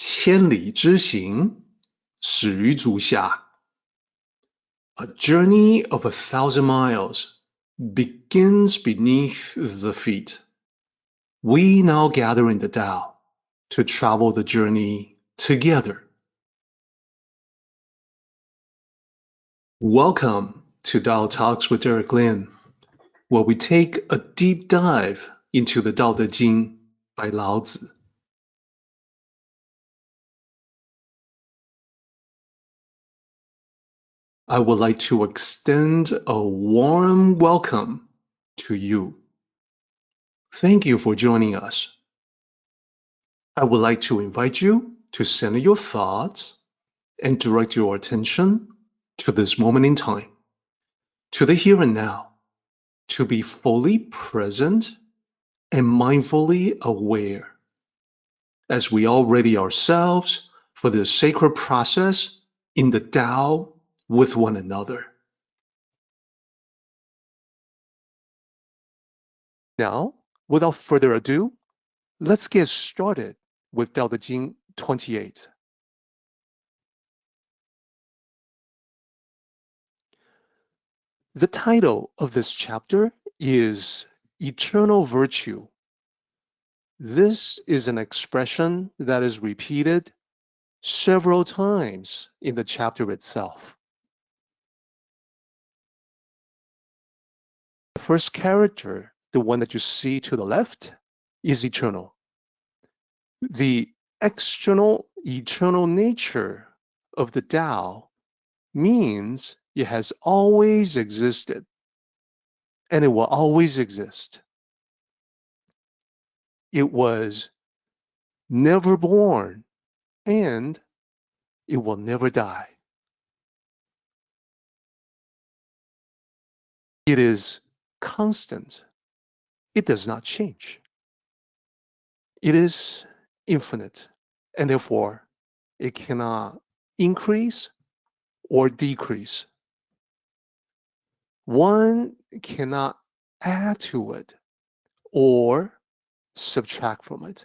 千里之行，始于足下。A journey of 1,000 miles begins beneath the feet. We now gather in the Tao to travel the journey together. Welcome to Tao Talks with Derek Lin, where we take a deep dive into the Tao Te Ching by Lao Tzu. I would like to extend a warm welcome to you. Thank you for joining us. I would like to invite you to center your thoughts and direct your attention to this moment in time, to the here and now, to be fully present and mindfully aware as we all ready ourselves for this sacred process in the Tao with one another. Now, without further ado, let's get started with Tao Te Ching 28. The title of this chapter is Eternal Virtue. This is an expression that is repeated several times in the chapter itself. The first character, the one that you see to the left, is eternal. The external, eternal nature of the Tao means it has always existed, and it will always exist. It was never born, and it will never die. It is constant. It does not change. It is infinite, and therefore it cannot increase or decrease. One cannot add to it or subtract from it.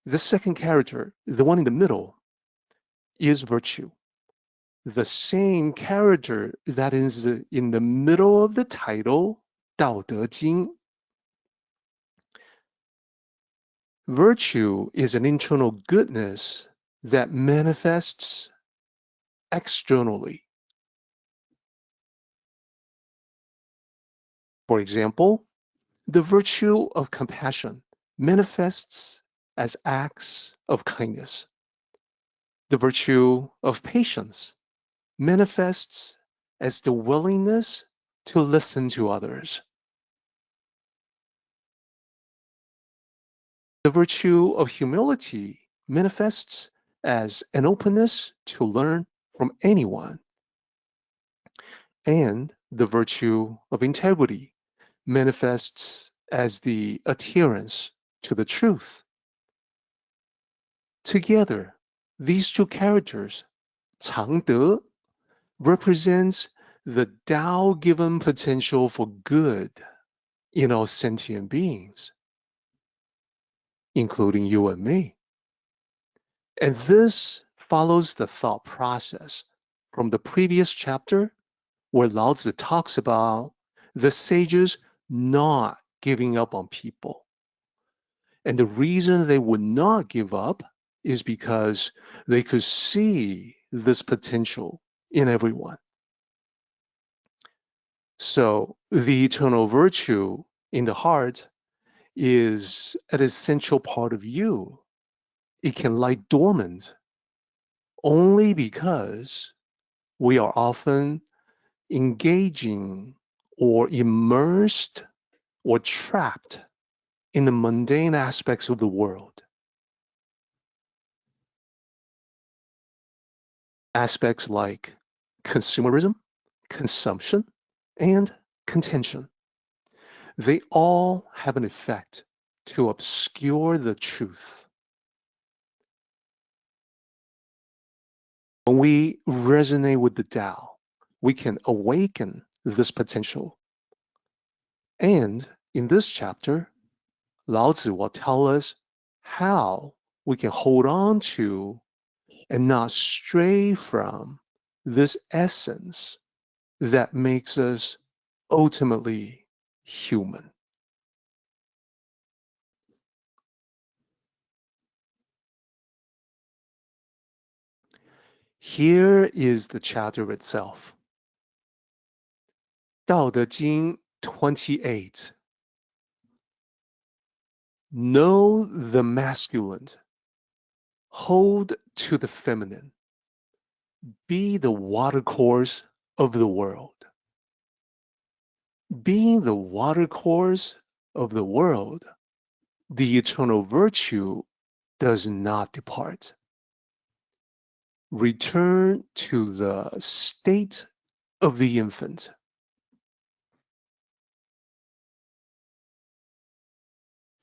The second character, the one in the middle, is virtue. The same character that is in the middle of the title, Tao Te Ching. Virtue is an internal goodness that manifests externally. For example, the virtue of compassion manifests as acts of kindness. The virtue of patience manifests as the willingness to listen to others. The virtue of humility manifests as an openness to learn from anyone. And the virtue of integrity manifests as the adherence to the truth. Together, these two characters,常德, represents the Tao-given potential for good in all sentient beings, including you and me. And this follows the thought process from the previous chapter where Lao Tzu talks about the sages not giving up on people. And the reason they would not give up is because they could see this potential in everyone. So the eternal virtue in the heart is an essential part of you. It can lie dormant only because we are often engaging or immersed or trapped in the mundane aspects of the world. Aspects like consumerism, consumption, and contention. They all have an effect to obscure the truth. When we resonate with the Tao, we can awaken this potential. And In this chapter, Lao Tzu will tell us how we can hold on to and not stray from this essence that makes us ultimately human. Here is the chapter itself. 道德经 28. Know the masculine, hold to the feminine, be the watercourse of the world. Being the watercourse of the world, the eternal virtue does not depart. Return to the state of the infant.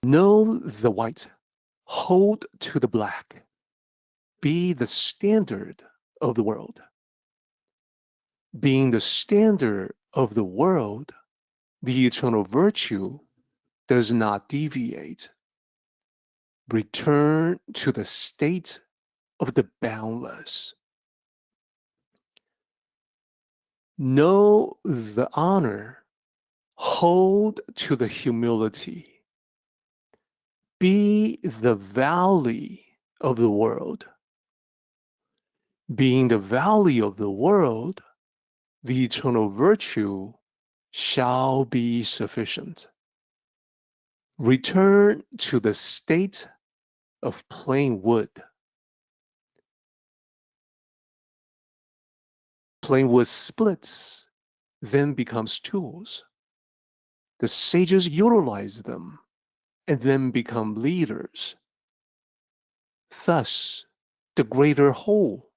Know the white, hold to the black. Be the standard of the world. Being the standard of the world, the eternal virtue does not deviate. Return to the state of the boundless. Know the honor, hold to the humility. Be the valley of the world. Being the valley of the world, the eternal virtue shall be sufficient. Return to the state of plain wood. Plain wood splits, then becomes tools. The sages utilize them and then become leaders. Thus, the greater whole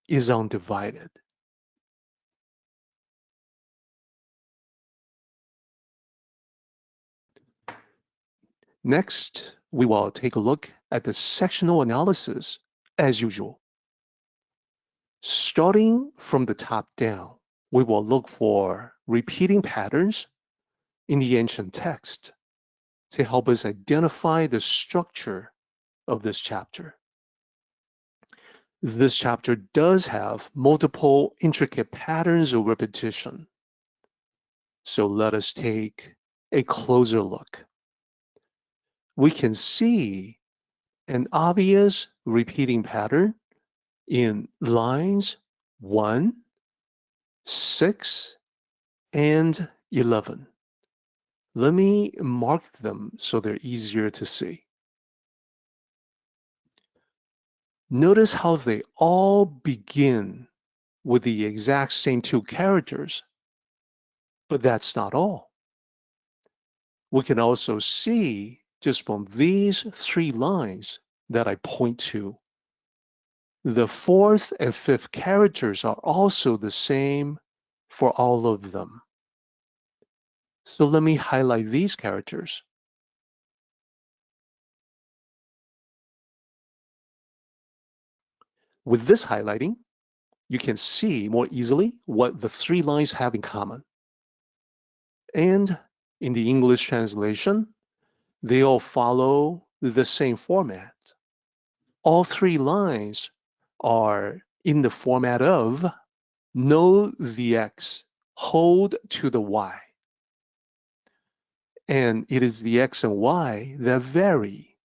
is undivided. Next, we will take a look at the sectional analysis as usual. Starting from the top down, we will look for repeating patterns in the ancient text to help us identify the structure of this chapter. This chapter does have multiple intricate patterns of repetition. So let us take a closer look. We can see an obvious repeating pattern in lines 1, 6, and 11. Let me mark them so they're easier to see. Notice how they all begin with the exact same two characters, but that's not all. We can also see just from these 3 lines that I point to, the 4th and 5th characters are also the same for all of them. So let me highlight these characters. With this highlighting, you can see more easily what the 3 lines have in common. And in the English translation, they all follow the same format. All 3 lines are in the format of know the X, hold to the Y. And it is the X and Y that vary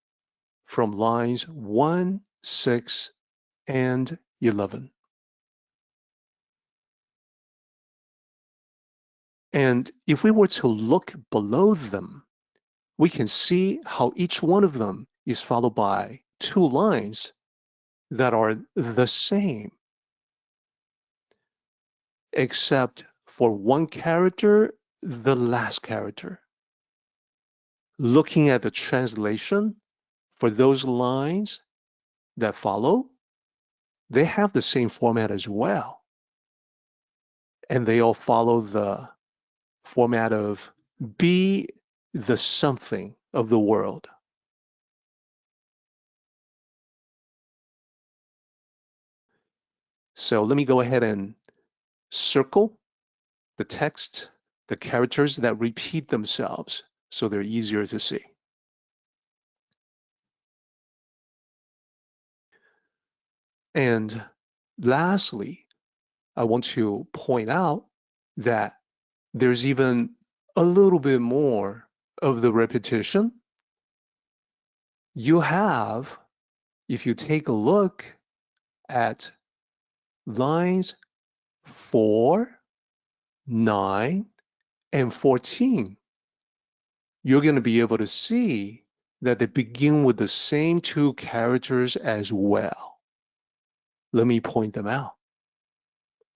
from lines 1, 6, and 11. And if we were to look below them, we can see how each one of them is followed by 2 lines that are the same, except for one character, the last character. Looking at the translation for those lines that follow, they have the same format as well. And they all follow the format of be the something of the world. So let me go ahead and circle the text, the characters that repeat themselves, so they're easier to see. And lastly, I want to point out that there's even a little bit more of the repetition. You have, if you take a look at lines 4, 9, and 14, you're going to be able to see that they begin with the same two characters as well. Let me point them out,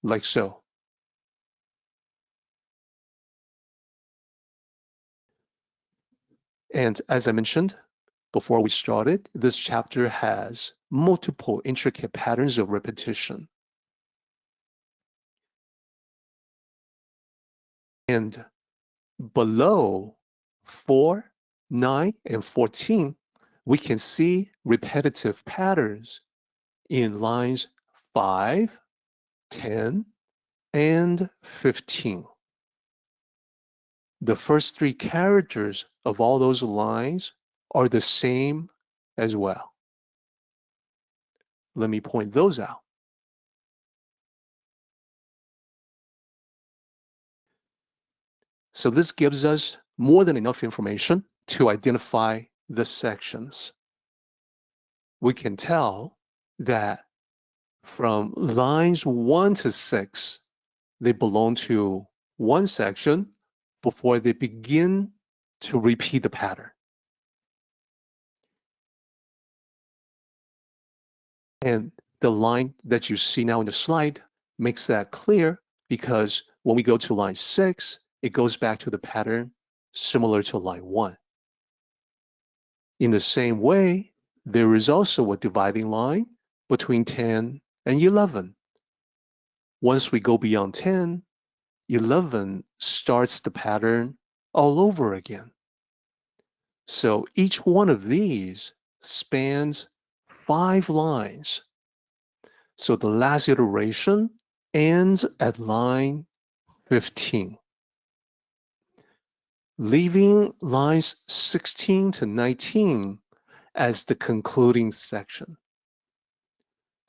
like so. And as I mentioned before we started, this chapter has multiple intricate patterns of repetition. And below 4, 9, and 14, we can see repetitive patterns in lines 5, 10, and 15. The first three characters of all those lines are the same as well. Let me point those out. So this gives us more than enough information to identify the sections. We can tell that from lines 1 to 6, they belong to one section before they begin to repeat the pattern. And the line that you see now in the slide makes that clear, because when we go to line 6, it goes back to the pattern similar to line 1. In the same way, there is also a dividing line between 10 and 11. Once we go beyond 10, 11 starts the pattern all over again. So each one of these spans 5 lines. So the last iteration ends at line 15, leaving lines 16 to 19 as the concluding section.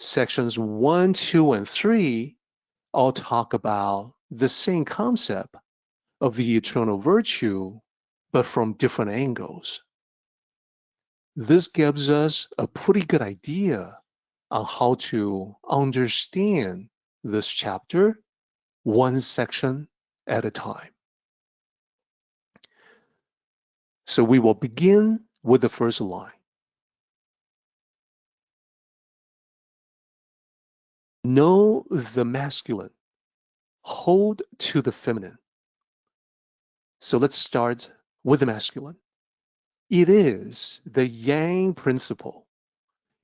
Sections 1, 2, and 3 all talk about the same concept of the eternal virtue, but from different angles. This gives us a pretty good idea on how to understand this chapter one section at a time. So we will begin with the first line. Know the masculine, hold to the feminine. So let's start with the masculine. It is the yang principle.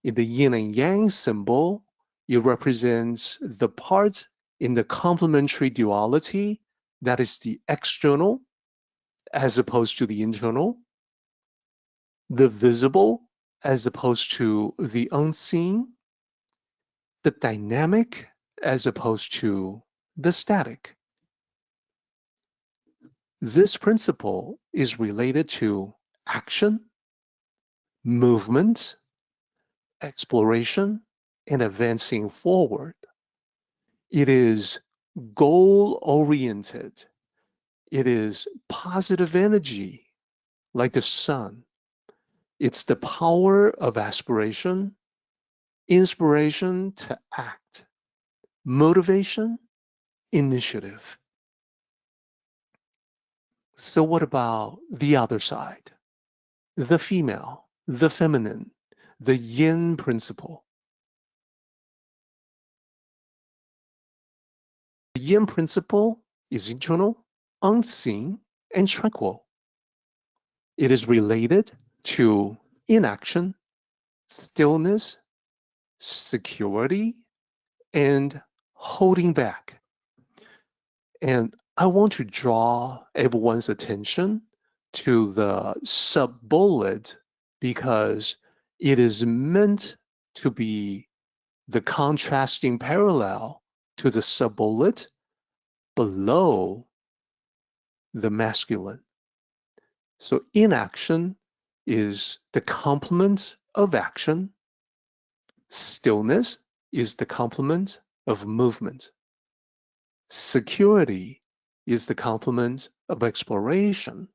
In the yin and yang symbol, it represents the part in the complementary duality that is the external as opposed to the internal, the visible as opposed to the unseen, the dynamic as opposed to the static. This principle is related to action, movement, exploration, and advancing forward. It is goal-oriented. It is positive energy, like the sun. It's the power of aspiration, inspiration to act, motivation, initiative. So what about the other side? The female, the feminine, the yin principle. The yin principle is internal, unseen, and tranquil. It is related to inaction, stillness, security, and holding back. And I want to draw everyone's attention to the sub-bullet because it is meant to be the contrasting parallel to the sub-bullet below the masculine. So inaction is the complement of action. Stillness is the complement of movement. Security is the complement of exploration.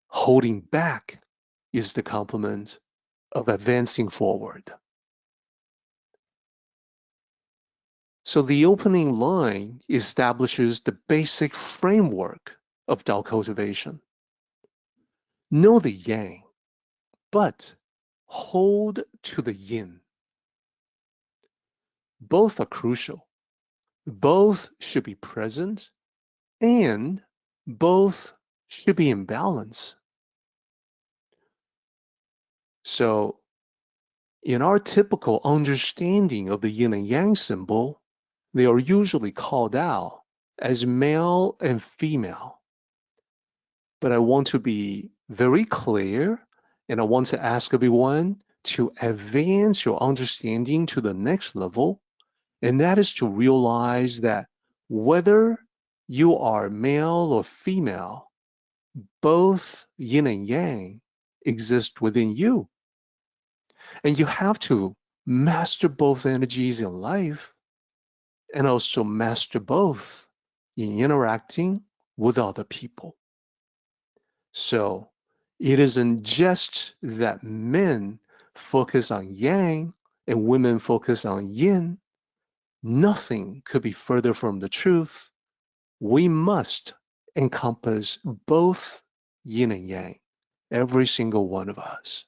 Holding back is the complement of advancing forward. So the opening line establishes the basic framework of Tao cultivation. Know the yang, but hold to the yin. Both are crucial. Both should be present, and both should be in balance. So, in our typical understanding of the yin and yang symbol, they are usually called out as male and female. But I want to be very clear, and I want to ask everyone to advance your understanding to the next level, and that is to realize that whether you are male or female, both yin and yang exist within you. And you have to master both energies in life and also master both in interacting with other people. So it isn't just that men focus on yang and women focus on yin. Nothing could be further from the truth. We must encompass both yin and yang, every single one of us.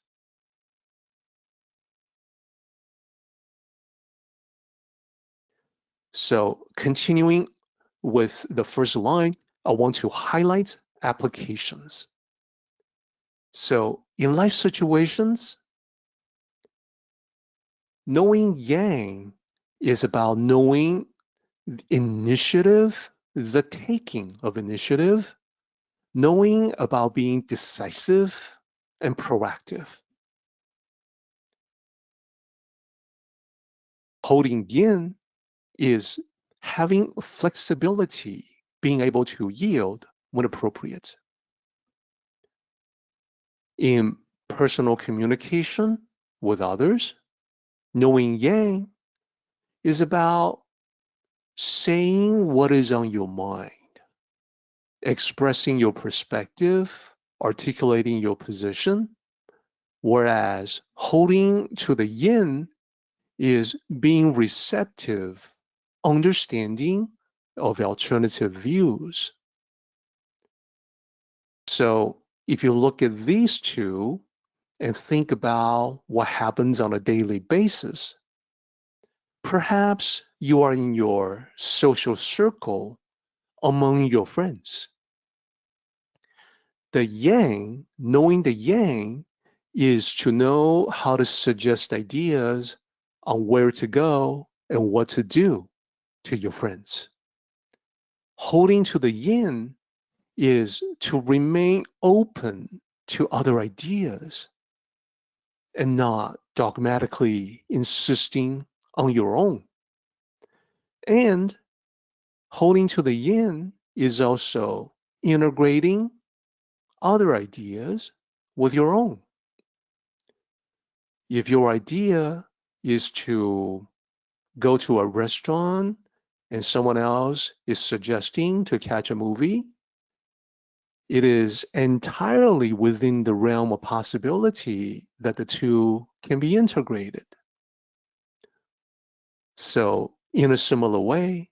So continuing with the first line, I want to highlight applications. So in life situations, knowing yang is about knowing initiative, the taking of initiative, knowing about being decisive and proactive. Holding yin is having flexibility, being able to yield when appropriate. In personal communication with others, knowing yang is about saying what is on your mind, expressing your perspective, articulating your position, whereas holding to the yin is being receptive, understanding of alternative views. So if you look at these two and think about what happens on a daily basis, perhaps you are in your social circle among your friends. The yang, knowing the yang, is to know how to suggest ideas on where to go and what to do to your friends. Holding to the yin is to remain open to other ideas and not dogmatically insisting on your own. And holding to the yin is also integrating other ideas with your own. If your idea is to go to a restaurant and someone else is suggesting to catch a movie, it is entirely within the realm of possibility that the two can be integrated. So in a similar way,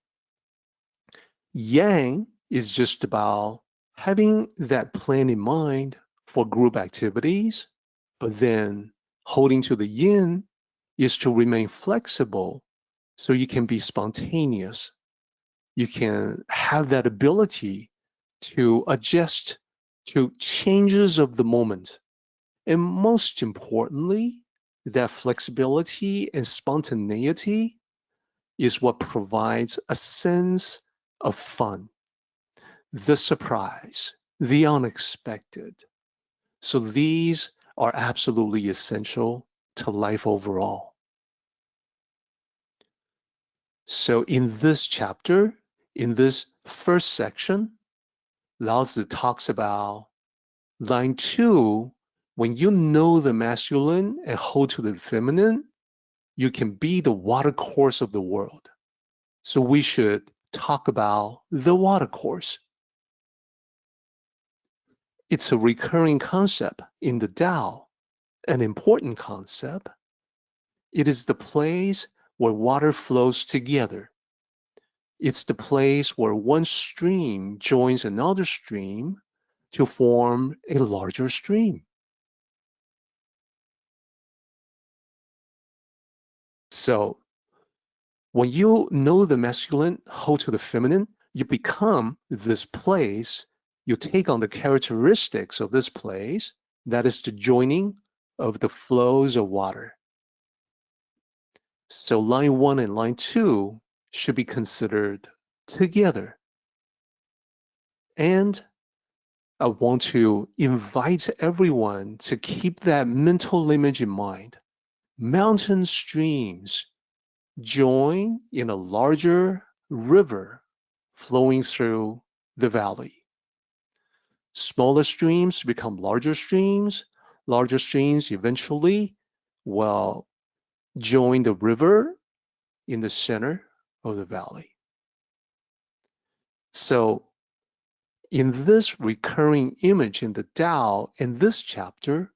yang is just about having that plan in mind for group activities, but then holding to the yin is to remain flexible so you can be spontaneous. You can have that ability to adjust to changes of the moment. And most importantly, that flexibility and spontaneity is what provides a sense of fun, the surprise, the unexpected. So these are absolutely essential to life overall. So in this chapter, in this first section, Lao Tzu talks about Line 2, when you know the masculine and hold to the feminine, you can be the watercourse of the world. So we should talk about the watercourse. It's a recurring concept in the Tao, an important concept. It is the place where water flows together. It's the place where one stream joins another stream to form a larger stream. So when you know the masculine, hold to the feminine, you become this place. You take on the characteristics of this place, that is the joining of the flows of water. So line 1 and line 2 should be considered together. And I want to invite everyone to keep that mental image in mind. Mountain streams join in a larger river flowing through the valley. Smaller streams become larger streams. Larger streams eventually will join the river in the center of the valley. So in this recurring image in the Tao, in this chapter,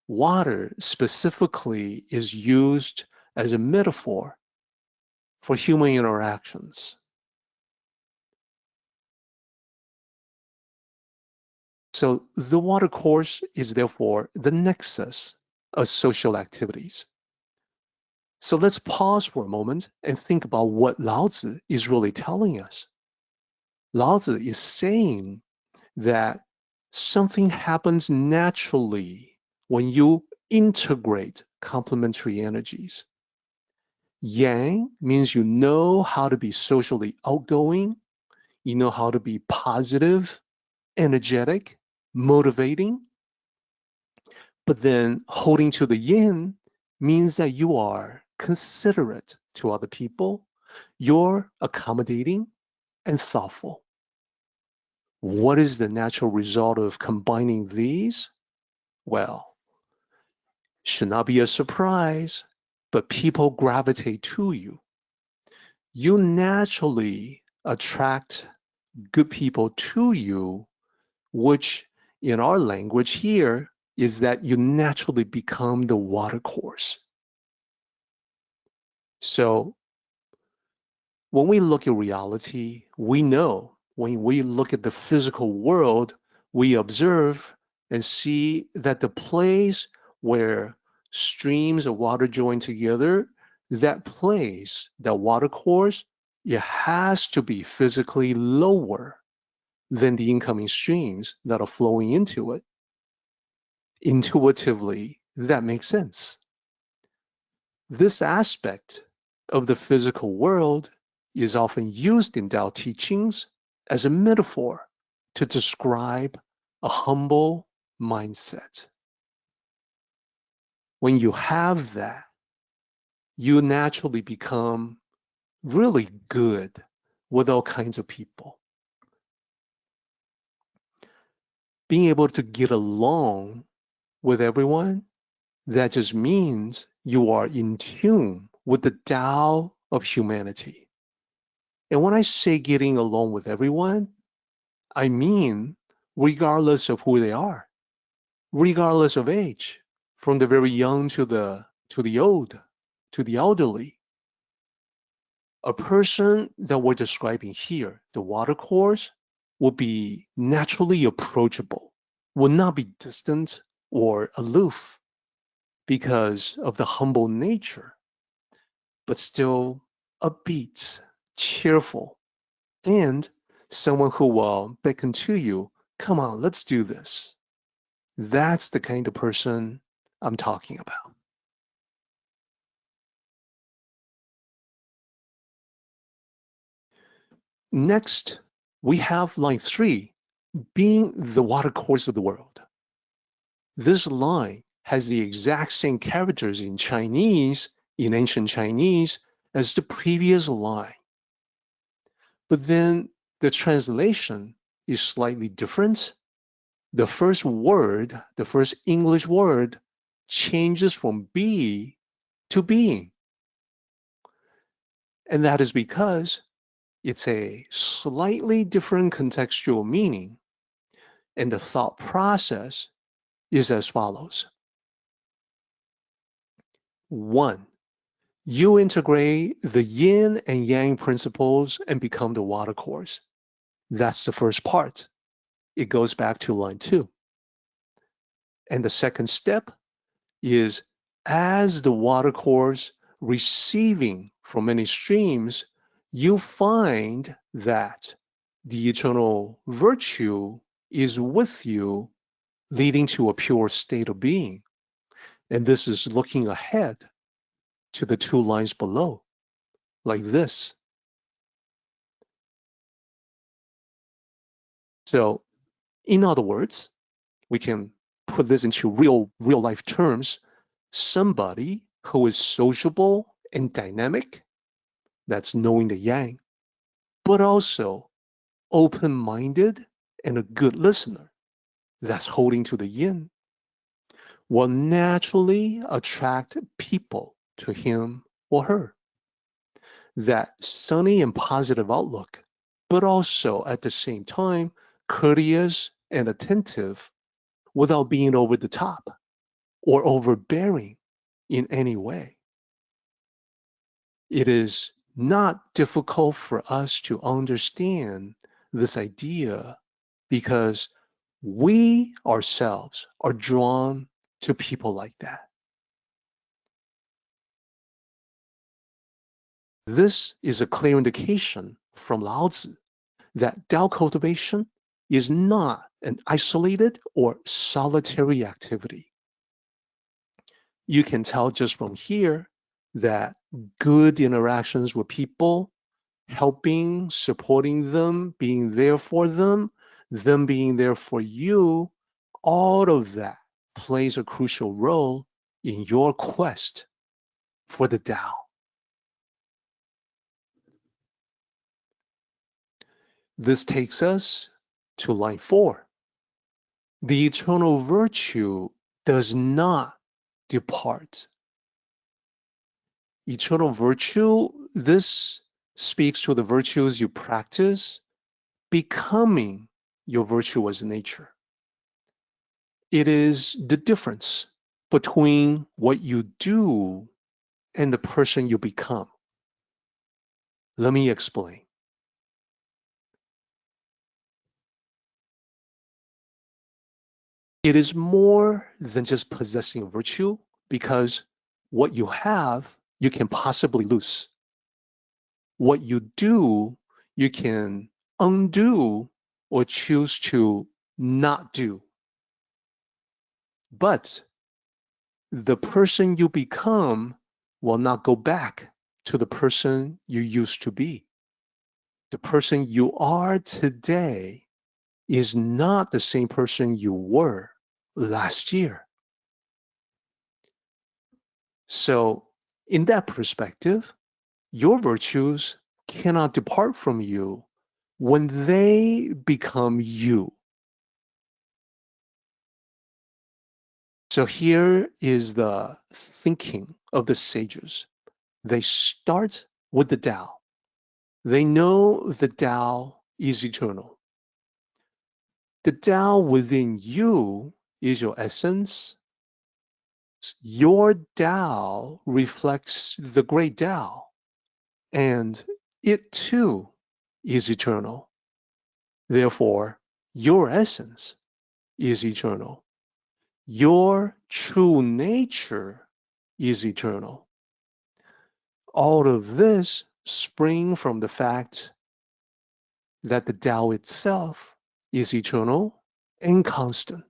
water specifically is used as a metaphor for human interactions. So the watercourse is therefore the nexus of social activities. So let's pause for a moment and think about what Lao Tzu is really telling us. Lao Tzu is saying that something happens naturally when you integrate complementary energies. Yang means you know how to be socially outgoing, you know how to be positive, energetic, motivating. But then holding to the yin means that you are considerate to other people, you're accommodating and thoughtful. What is the natural result of combining these? Well, should not be a surprise, but people gravitate to you. You naturally attract good people to you, which in our language here is that you naturally become the watercourse. So when we look at reality, we know when we look at the physical world, we observe and see that the place where streams of water join together, that place, that watercourse, it has to be physically lower than the incoming streams that are flowing into it. Intuitively, that makes sense. This aspect of the physical world is often used in Tao teachings as a metaphor to describe a humble mindset. When you have that, you naturally become really good with all kinds of people. Being able to get along with everyone, that just means you are in tune with the Tao of humanity. And when I say getting along with everyone, I mean regardless of who they are, regardless of age, from the very young to the old, to the elderly. A person that we're describing here, the watercourse, will be naturally approachable, will not be distant or aloof because of the humble nature, but still upbeat, cheerful, and someone who will beckon to you, come on, let's do this. That's the kind of person I'm talking about. Next, we have line 3, being the watercourse of the world. This line has the exact same characters in Chinese, in ancient Chinese, as the previous line. But then the translation is slightly different. the first word, the first English word, changes from be to being. And that is because it's a slightly different contextual meaning. And the thought process is as follows. 1. You integrate the yin and yang principles and become the watercourse. That's the first part. It goes back to line 2. And the second step is, as the watercourse receiving from many streams, you find that the eternal virtue is with you, leading to a pure state of being. And this is looking ahead to the 2 lines below, like this. So, in other words, we can put this into real life terms. Somebody who is sociable and dynamic, that's knowing the yang, but also open-minded and a good listener, that's holding to the yin, will naturally attract people to him or her. That sunny and positive outlook, but also at the same time courteous and attentive without being over the top or overbearing in any way. It is not difficult for us to understand this idea because we ourselves are drawn to people like that. This is a clear indication from Lao Tzu that Tao cultivation is not an isolated or solitary activity. You can tell just from here that good interactions with people, helping, supporting them, being there for them being there for you, all of that plays a crucial role in your quest for the Tao. This takes us to line 4. The eternal virtue does not depart. Eternal virtue, this speaks to the virtues you practice, becoming your virtuous nature. It is the difference between what you do and the person you become. Let me explain. It is more than just possessing a virtue, because what you have, you can possibly lose. What you do, you can undo or choose to not do. But the person you become will not go back to the person you used to be. The person you are today is not the same person you were last year. So, in that perspective, your virtues cannot depart from you when they become you. So here is the thinking of the sages. They start with the Tao. They know the Tao is eternal. The Tao within you is your essence. Your Tao reflects the great Tao, and it too is eternal. Therefore, your essence is eternal. Your true nature is eternal. All of this springs from the fact that the Tao itself is eternal and constant.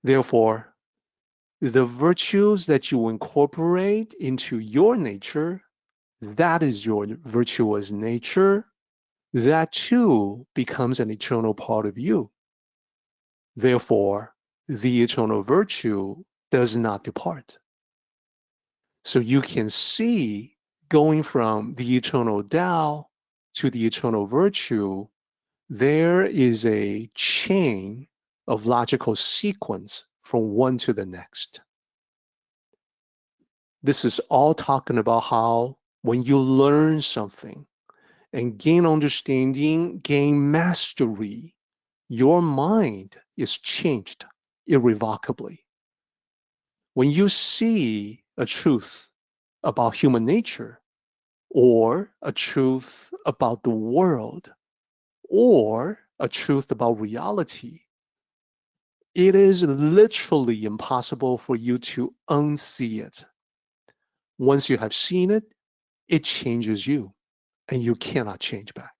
Therefore, the virtues that you incorporate into your nature, that is your virtuous nature, that too becomes an eternal part of you. Therefore, the eternal virtue does not depart. So you can see, going from the eternal Tao to the eternal virtue, there is a chain of logical sequence from one to the next. This is all talking about how when you learn something and gain understanding, gain mastery, your mind is changed irrevocably. When you see a truth about human nature, or a truth about the world, or a truth about reality, it is literally impossible for you to unsee it. Once you have seen it, it changes you, and you cannot change back.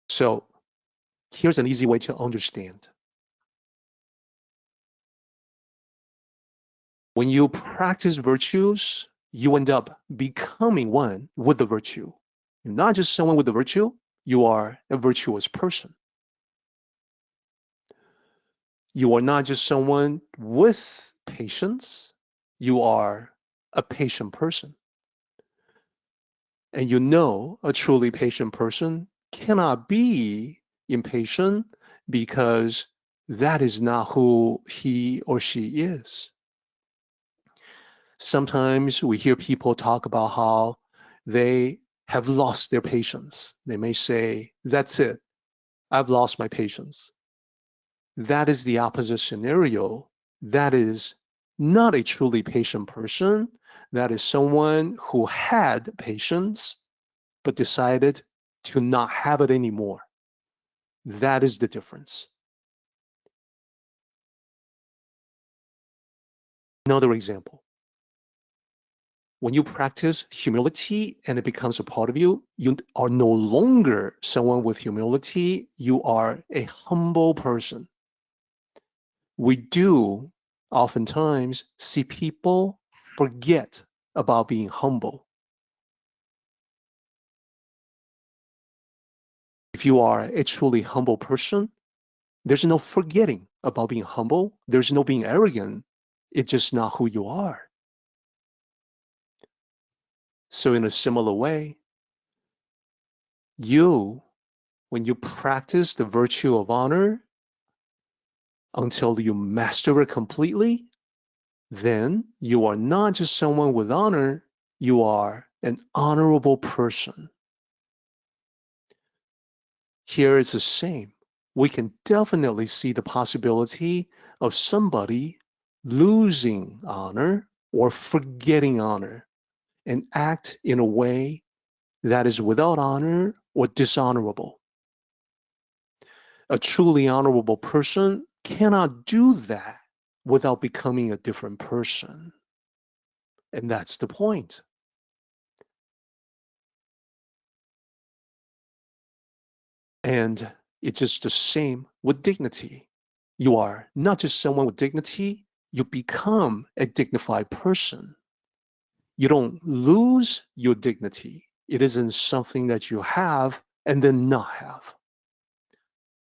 So here's an easy way to understand. When you practice virtues, you end up becoming one with the virtue. You're not just someone with the virtue, you are a virtuous person. You are not just someone with patience, you are a patient person. And you know a truly patient person cannot be impatient because that is not who he or she is. Sometimes we hear people talk about how they have lost their patience. They may say, that's it, I've lost my patience. That is the opposite scenario. That is not a truly patient person. That is someone who had patience, but decided to not have it anymore. That is the difference. Another example. When you practice humility and it becomes a part of you, you are no longer someone with humility. You are a humble person. We do oftentimes see people forget about being humble. If you are a truly humble person, there's no forgetting about being humble. There's no being arrogant. It's just not who you are. So in a similar way, when you practice the virtue of honor until you master it completely, then you are not just someone with honor, you are an honorable person. Here it's the same. We can definitely see the possibility of somebody losing honor or forgetting honor and act in a way that is without honor or dishonorable. A truly honorable person cannot do that without becoming a different person. And that's the point. And it's just the same with dignity. You are not just someone with dignity, you become a dignified person. You don't lose your dignity. It isn't something that you have and then not have.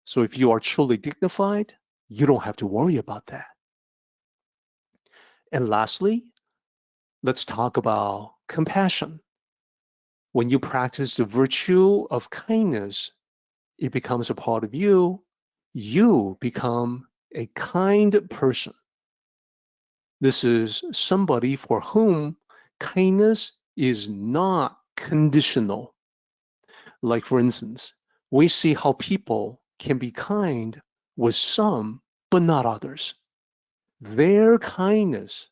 So if you are truly dignified, you don't have to worry about that. And lastly, let's talk about compassion. When you practice the virtue of kindness, it becomes a part of you. You become a kind person. This is somebody for whom kindness is not conditional. Like, for instance, we see how people can be kind with some, but not others. Their kindness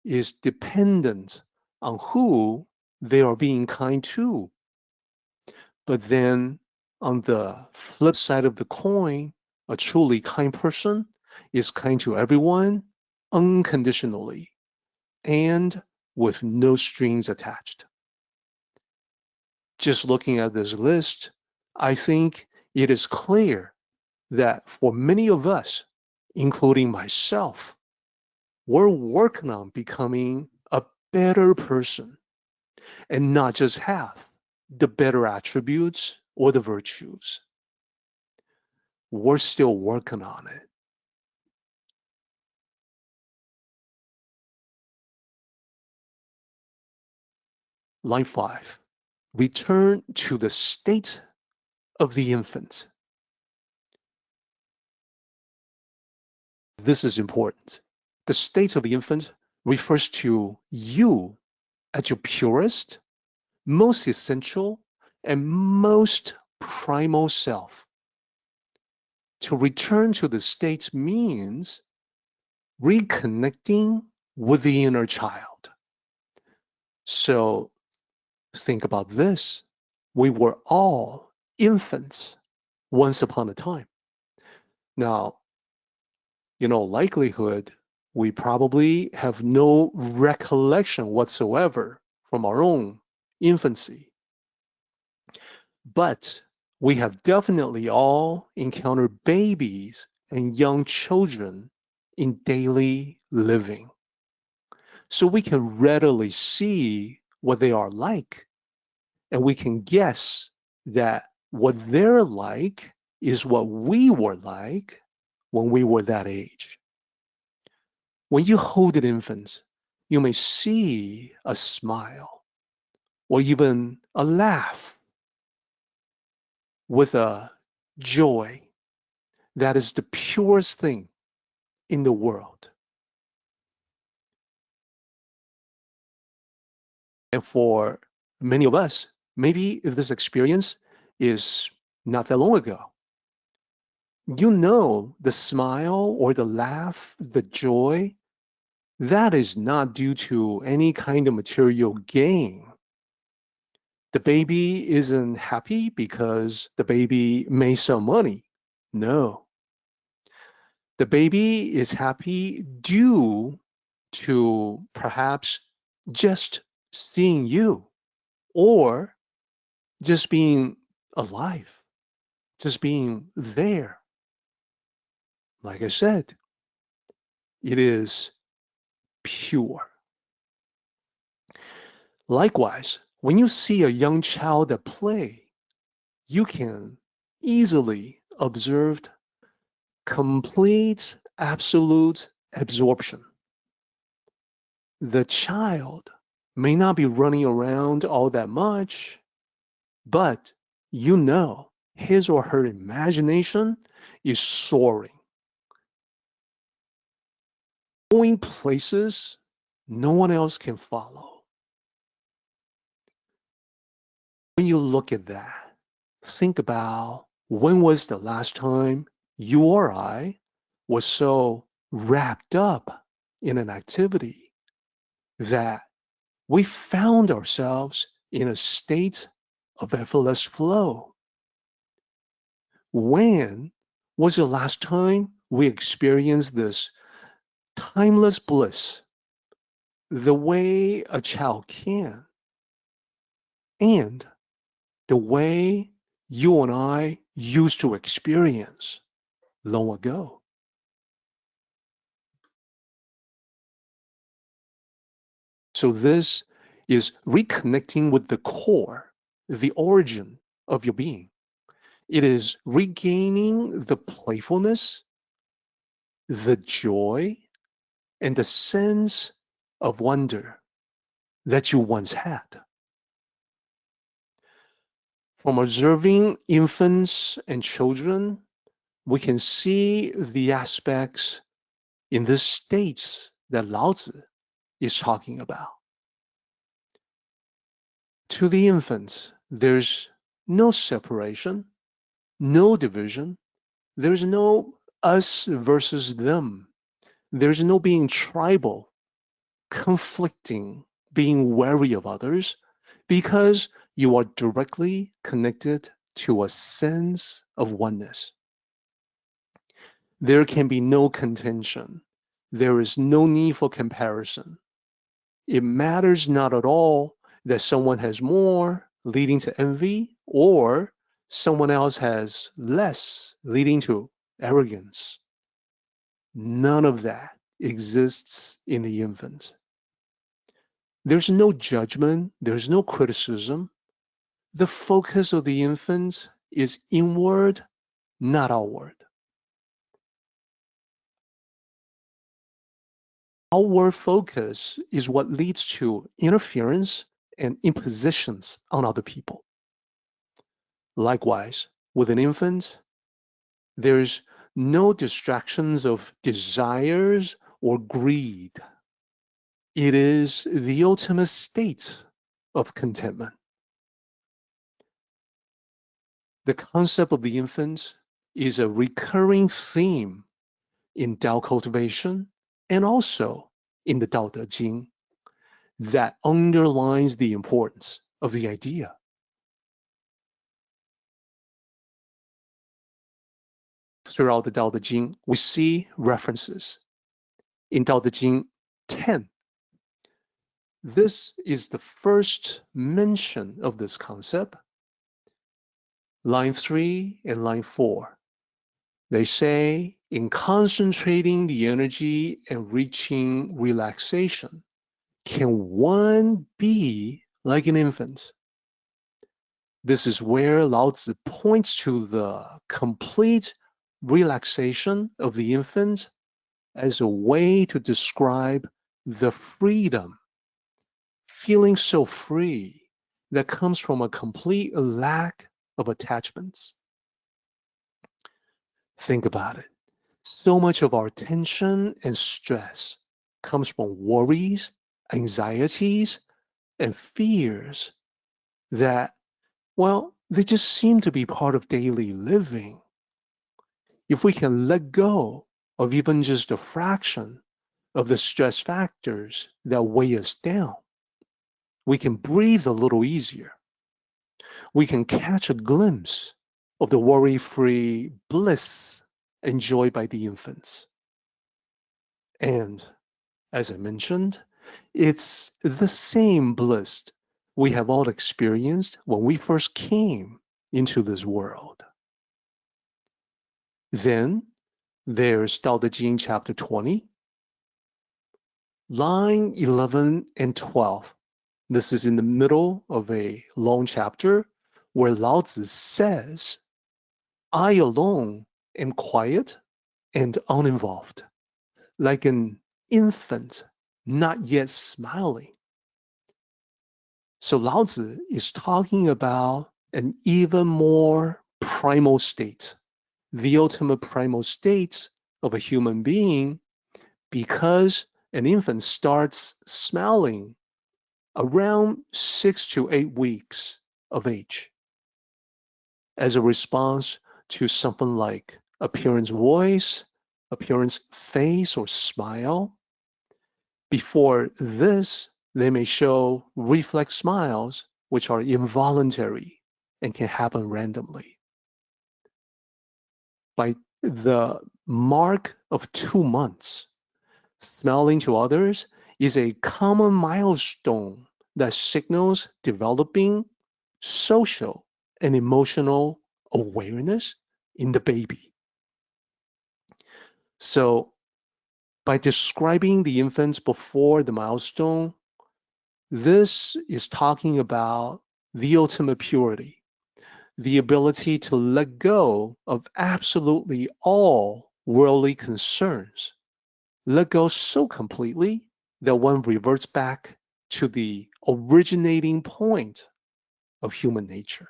is dependent on who they are being kind to. But then on the flip side of the coin, a truly kind person is kind to everyone unconditionally and with no strings attached. Just looking at this list, I think it is clear that for many of us, including myself, we're working on becoming a better person and not just have the better attributes or the virtues. We're still working on it. Line 5. Return to the state of the infant. This is important. The state of the infant refers to you at your purest, most essential, and most primal self. To return to the state means reconnecting with the inner child. So think about this. We were all infants once upon a time. Now, in all likelihood, we probably have no recollection whatsoever from our own infancy. But we have definitely all encountered babies and young children in daily living. So we can readily see what they are like, and we can guess that what they're like is what we were like when we were that age. When you hold an infant, you may see a smile or even a laugh with a joy that is the purest thing in the world. And for many of us, maybe if this experience is not that long ago, you know the smile or the laugh, the joy, that is not due to any kind of material gain. The baby isn't happy because the baby made some money. No. The baby is happy due to perhaps just seeing you or just being alive, just being there. Like I said, it is pure. Likewise, when you see a young child at play, you can easily observe complete, absolute absorption. The child may not be running around all that much, but you know his or her imagination is soaring, going places no one else can follow. When you look at that, think about when was the last time you or I was so wrapped up in an activity that we found ourselves in a state of effortless flow. When was the last time we experienced this timeless bliss the way a child can, and the way you and I used to experience long ago? So this is reconnecting with the core, the origin of your being. It is regaining the playfulness, the joy, and the sense of wonder that you once had. From observing infants and children, we can see the aspects in these states that Lao Tzu is talking about. To the infants, there's no separation, no division. There's no us versus them. There's no being tribal, conflicting, being wary of others, because you are directly connected to a sense of oneness. There can be no contention. There is no need for comparison. It matters not at all that someone has more, leading to envy, or someone else has less, leading to arrogance. None of that exists in the infant. There's no judgment, there's no criticism. The focus of the infant is inward, not outward. Outward focus is what leads to interference and impositions on other people. Likewise, with an infant, there's no distractions of desires or greed. It is the ultimate state of contentment. The concept of the infant is a recurring theme in Tao cultivation and also in the Tao Te Ching that underlines the importance of the idea. Throughout the Tao Te Ching, we see references. In Tao Te Ching 10, this is the first mention of this concept. Line 3 and line 4. They say, in concentrating the energy and reaching relaxation, can one be like an infant? This is where Lao Tzu points to the complete relaxation of the infant as a way to describe the freedom, feeling so free, that comes from a complete lack of attachments. Think about it. So much of our tension and stress comes from worries, anxieties, and fears that, well, they just seem to be part of daily living. If we can let go of even just a fraction of the stress factors that weigh us down, we can breathe a little easier. We can catch a glimpse of the worry-free bliss enjoyed by the infants. And as I mentioned, it's the same bliss we have all experienced when we first came into this world. Then there's Tao Te Ching chapter 20, line 11 and 12. This is in the middle of a long chapter where Lao Tzu says, I alone am quiet and uninvolved, like an infant not yet smiling. So Lao Tzu is talking about an even more primal state, the ultimate primal state of a human being, because an infant starts smiling around 6 to 8 weeks of age as a response to something like a parent's voice, a parent's face or smile. Before this, they may show reflex smiles, which are involuntary and can happen randomly. By the mark of 2 months, smiling to others is a common milestone that signals developing social and emotional awareness in the baby. So, by describing the infants before the milestone, this is talking about the ultimate purity, the ability to let go of absolutely all worldly concerns, let go so completely that one reverts back to the originating point of human nature.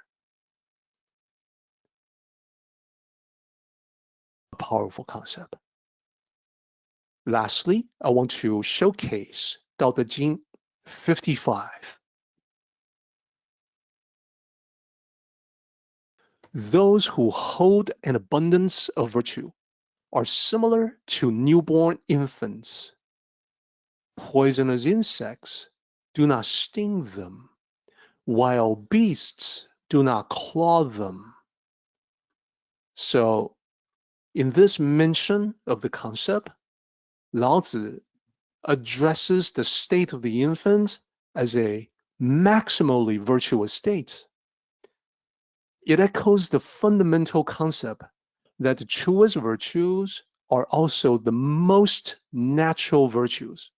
A powerful concept. Lastly, I want to showcase Tao Te Ching 55. Those who hold an abundance of virtue are similar to newborn infants. Poisonous insects do not sting them, wild beasts do not claw them. So, in this mention of the concept, Lao Tzu addresses the state of the infant as a maximally virtuous state. It echoes the fundamental concept that the truest virtues are also the most natural virtues.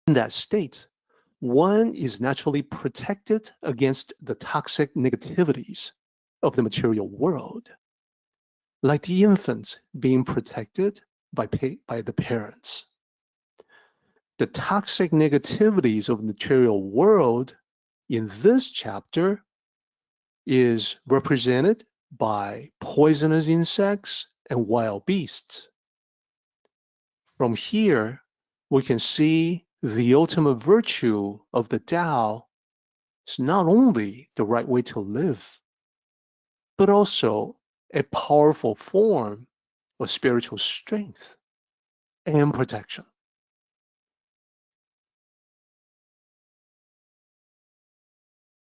In that state, one is naturally protected against the toxic negativities of the material world, like the infants being protected by the parents. the toxic negativities of the material world in this chapter is represented by poisonous insects and wild beasts. From here, we can see the ultimate virtue of the Tao is not only the right way to live, but also a powerful form of spiritual strength and protection.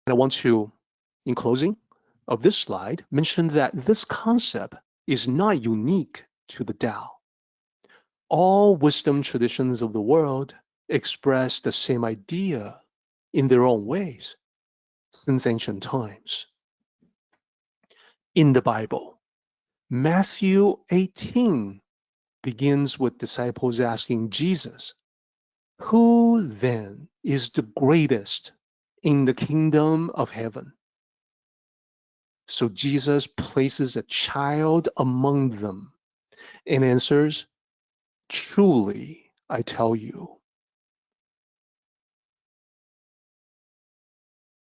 And I want to, in closing of this slide, mention that this concept is not unique to the Tao. All wisdom traditions of the world express the same idea in their own ways since ancient times. In the Bible, Matthew 18 begins with disciples asking Jesus, "Who then is the greatest in the kingdom of heaven?" So Jesus places a child among them and answers, "Truly, I tell you,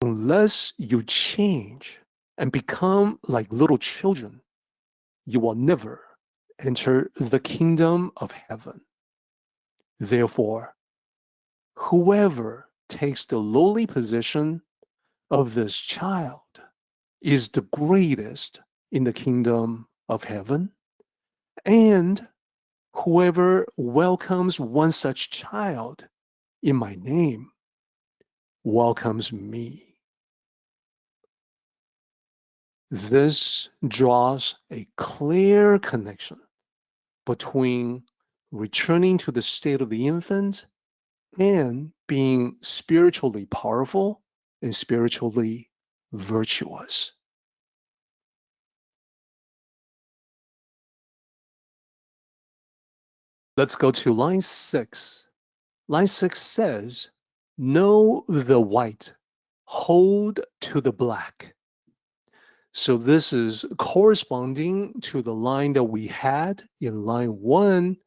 unless you change and become like little children, you will never enter the kingdom of heaven. Therefore, whoever takes the lowly position of this child is the greatest in the kingdom of heaven, and whoever welcomes one such child in my name welcomes me." This draws a clear connection between returning to the state of the infant and being spiritually powerful and spiritually virtuous. Let's go to line 6. Line 6 says, "Know the white, hold to the black." So this is corresponding to the line that we had in line 1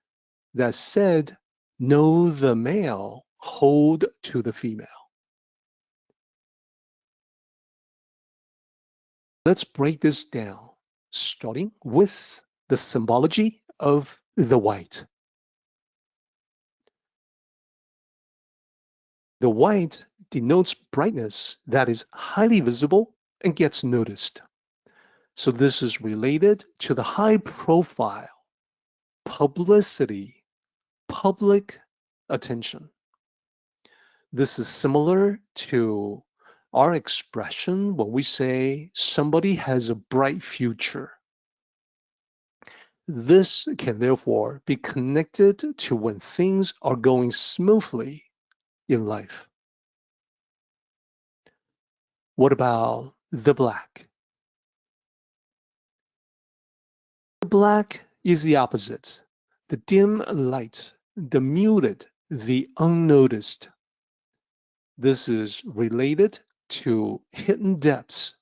that said, "Know the male, hold to the female." Let's break this down, starting with the symbology of the white. The white denotes brightness that is highly visible and gets noticed. So this is related to the high profile, publicity, public attention. This is similar to our expression when we say somebody has a bright future. This can therefore be connected to when things are going smoothly in life. What about the black? The black is the opposite, the dim light, the muted, the unnoticed. This is related to hidden depths,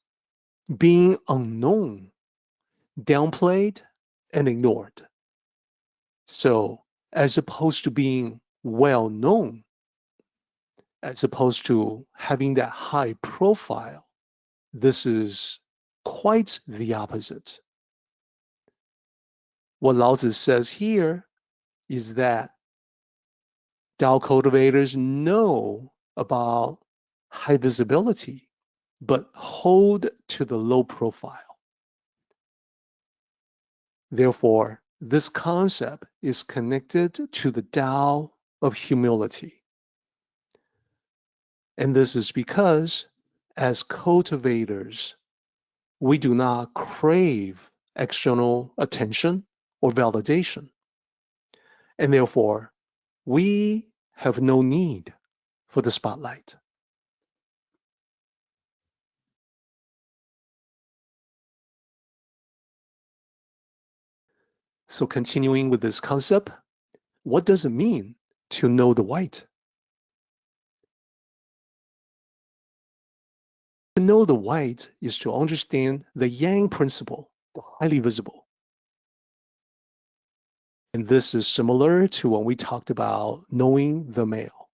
being unknown, downplayed, and ignored. So, as opposed to being well known, as opposed to having that high profile, this is quite the opposite. What Laozi says here is that Tao cultivators know about high visibility, but hold to the low profile. Therefore, this concept is connected to the Tao of humility. And this is because, as cultivators, we do not crave external attention or validation. And therefore, we have no need for the spotlight. So continuing with this concept, what does it mean to know the white? To know the white is to understand the yang principle, the highly visible. And this is similar to when we talked about knowing the male.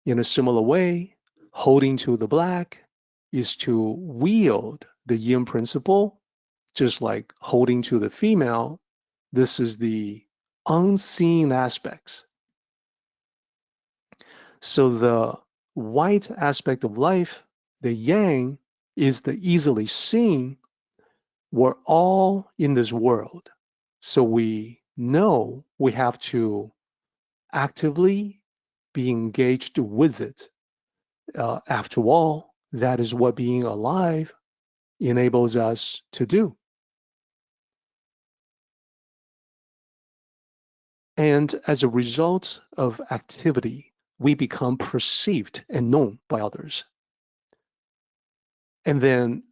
In a similar way, holding to the black is to wield the yin principle, just like holding to the female. This is the unseen aspects. So the white aspect of life, the yang, is the easily seen. We're all in this world. So we know we have to actively be engaged with it. After all, that is what being alive enables us to do. And as a result of activity, we become perceived and known by others. And then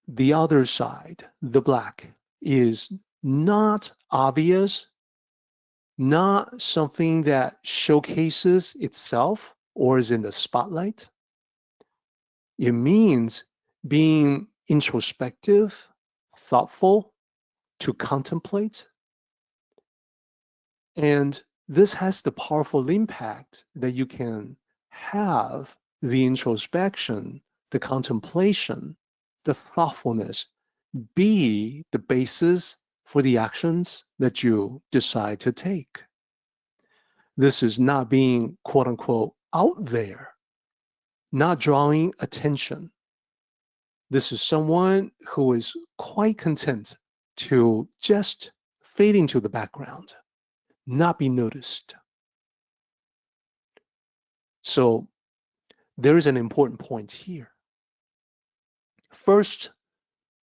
the other side, the black, is not obvious, not something that showcases itself or is in the spotlight. It means being introspective, thoughtful, to contemplate. And this has the powerful impact that you can have the introspection, the contemplation, the thoughtfulness be the basis for the actions that you decide to take. This is not being, quote unquote, out there, not drawing attention. This is someone who is quite content to just fade into the background, not be noticed. So there is an important point here. First,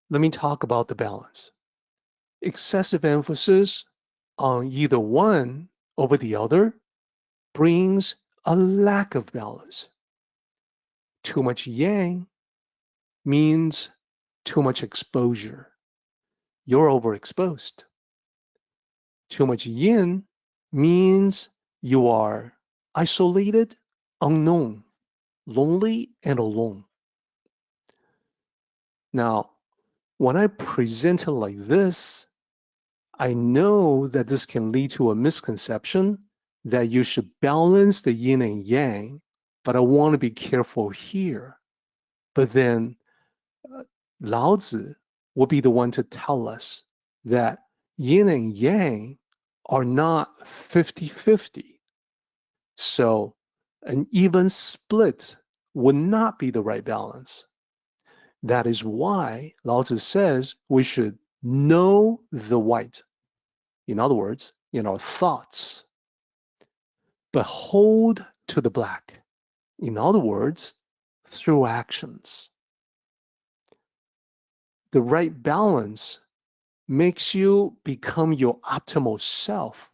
let me talk about the balance. Excessive emphasis on either one over the other brings a lack of balance. Too much yang means too much exposure. You're overexposed. Too much yin means you are isolated, unknown, lonely, and alone. Now, when I present it like this, I know that this can lead to a misconception that you should balance the yin and yang, but I want to be careful here. But then Lao Tzu will be the one to tell us that yin and yang are not 50-50. So an even split would not be the right balance. That is why Lao Tzu says we should know the white. In other words, in our thoughts, but hold to the black. In other words, through actions. The right balance makes you become your optimal self,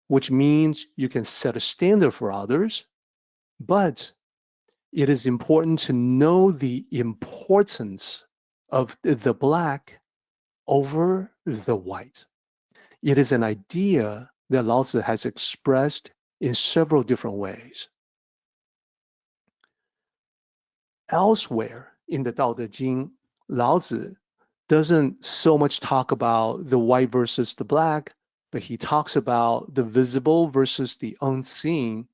which means you can set a standard for others, but it is important to know the importance of the black over the white. It is an idea that Lao Tzu has expressed in several different ways. Elsewhere in the Tao Te Ching, Lao Tzu doesn't so much talk about the white versus the black, but he talks about the visible versus the unseen,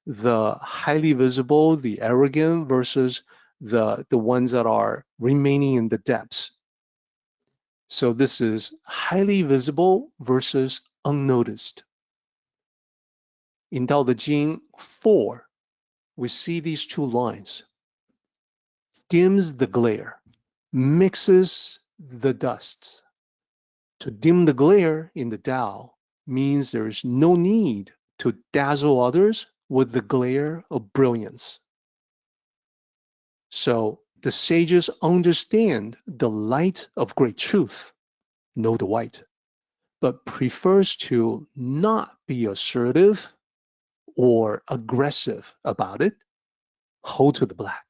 the highly visible, the arrogant versus the ones that are remaining in the depths. So this is highly visible versus unnoticed. In Tao Te Ching 4, we see these two lines. Dims the glare, mixes the dusts. To dim the glare in the Tao means there is no need to dazzle others with the glare of brilliance. So the sages understand the light of great truth, know the white, but prefers to not be assertive or aggressive about it, hold to the black.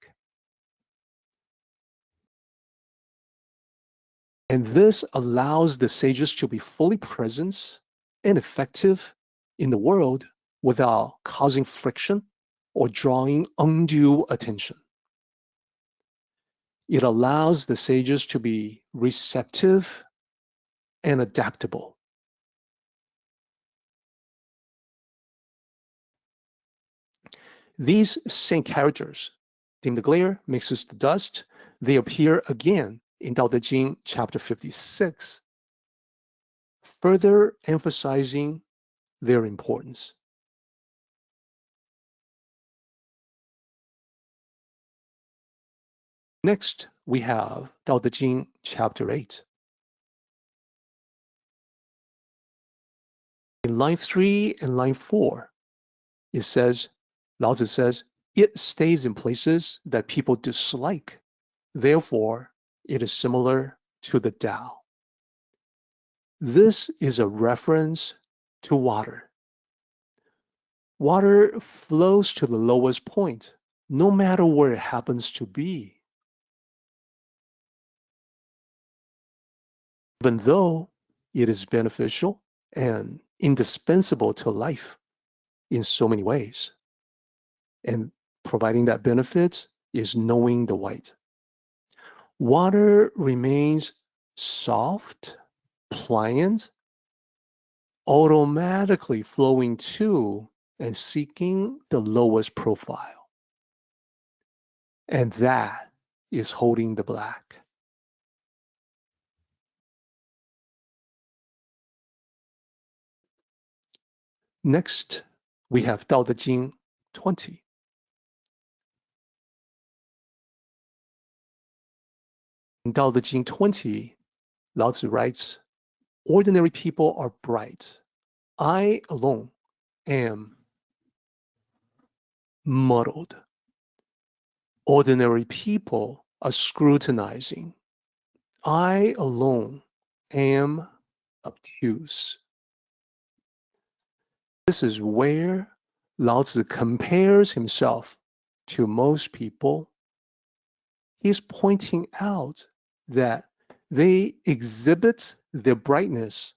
And this allows the sages to be fully present and effective in the world without causing friction or drawing undue attention. It allows the sages to be receptive and adaptable These same characters, dim the glare, mixes the dust, they appear again in Tao Te Ching chapter 56, further emphasizing their importance. Next, we have Tao Te Ching chapter 8. In line 3 and line 4, it says, Lao Tzu says, it stays in places that people dislike. Therefore, it is similar to the Tao. This is a reference to water. Water flows to the lowest point, no matter where it happens to be. Even though it is beneficial and indispensable to life in so many ways. And providing that benefit is knowing the white. Water remains soft, pliant, automatically flowing to and seeking the lowest profile. And that is holding the black. Next, we have Tao Te Ching 20. In Tao Te Ching 20, Lao Tzu writes, ordinary people are bright. I alone am muddled. Ordinary people are scrutinizing. I alone am obtuse. This is where Lao Tzu compares himself to most people. He's pointing out that they exhibit their brightness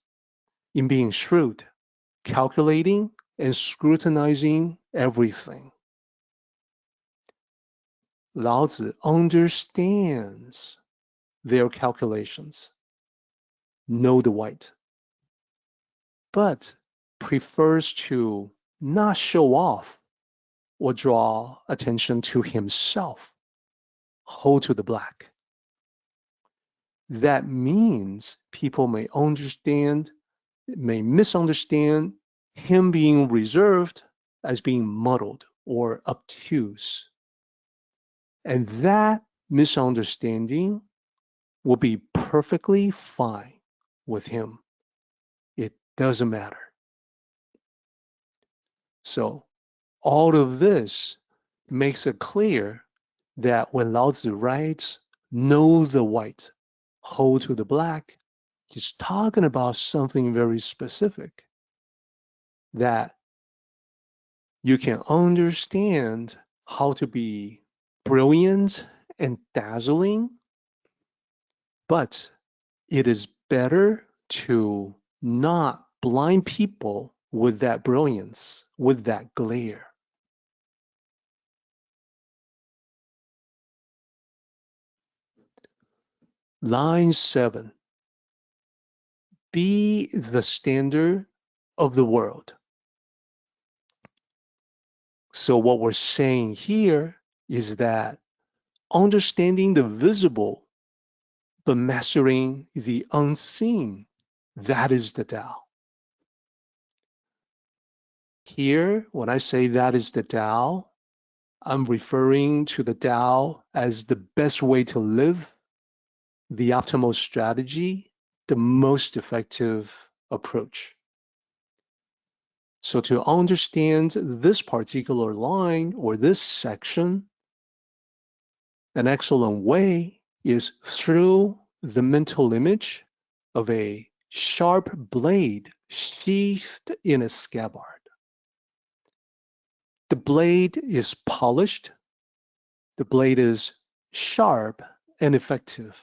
in being shrewd, calculating, and scrutinizing everything. Lao Tzu understands their calculations, know the white, but prefers to not show off or draw attention to himself, hold to the black. That means people may misunderstand him being reserved as being muddled or obtuse. And that misunderstanding will be perfectly fine with him. It doesn't matter. So all of this makes it clear that when Lao Tzu writes, know the white, hold to the black, he's talking about something very specific, that you can understand how to be brilliant and dazzling, but it is better to not blind people with that brilliance, with that glare. Line 7. Be the standard of the world. So what we're saying here is that understanding the visible, but mastering the unseen, that is the Tao. Here, when I say that is the Tao, I'm referring to the Tao as the best way to live, the optimal strategy, the most effective approach. So to understand this particular line or this section, an excellent way is through the mental image of a sharp blade sheathed in a scabbard. The blade is polished. The blade is sharp and effective.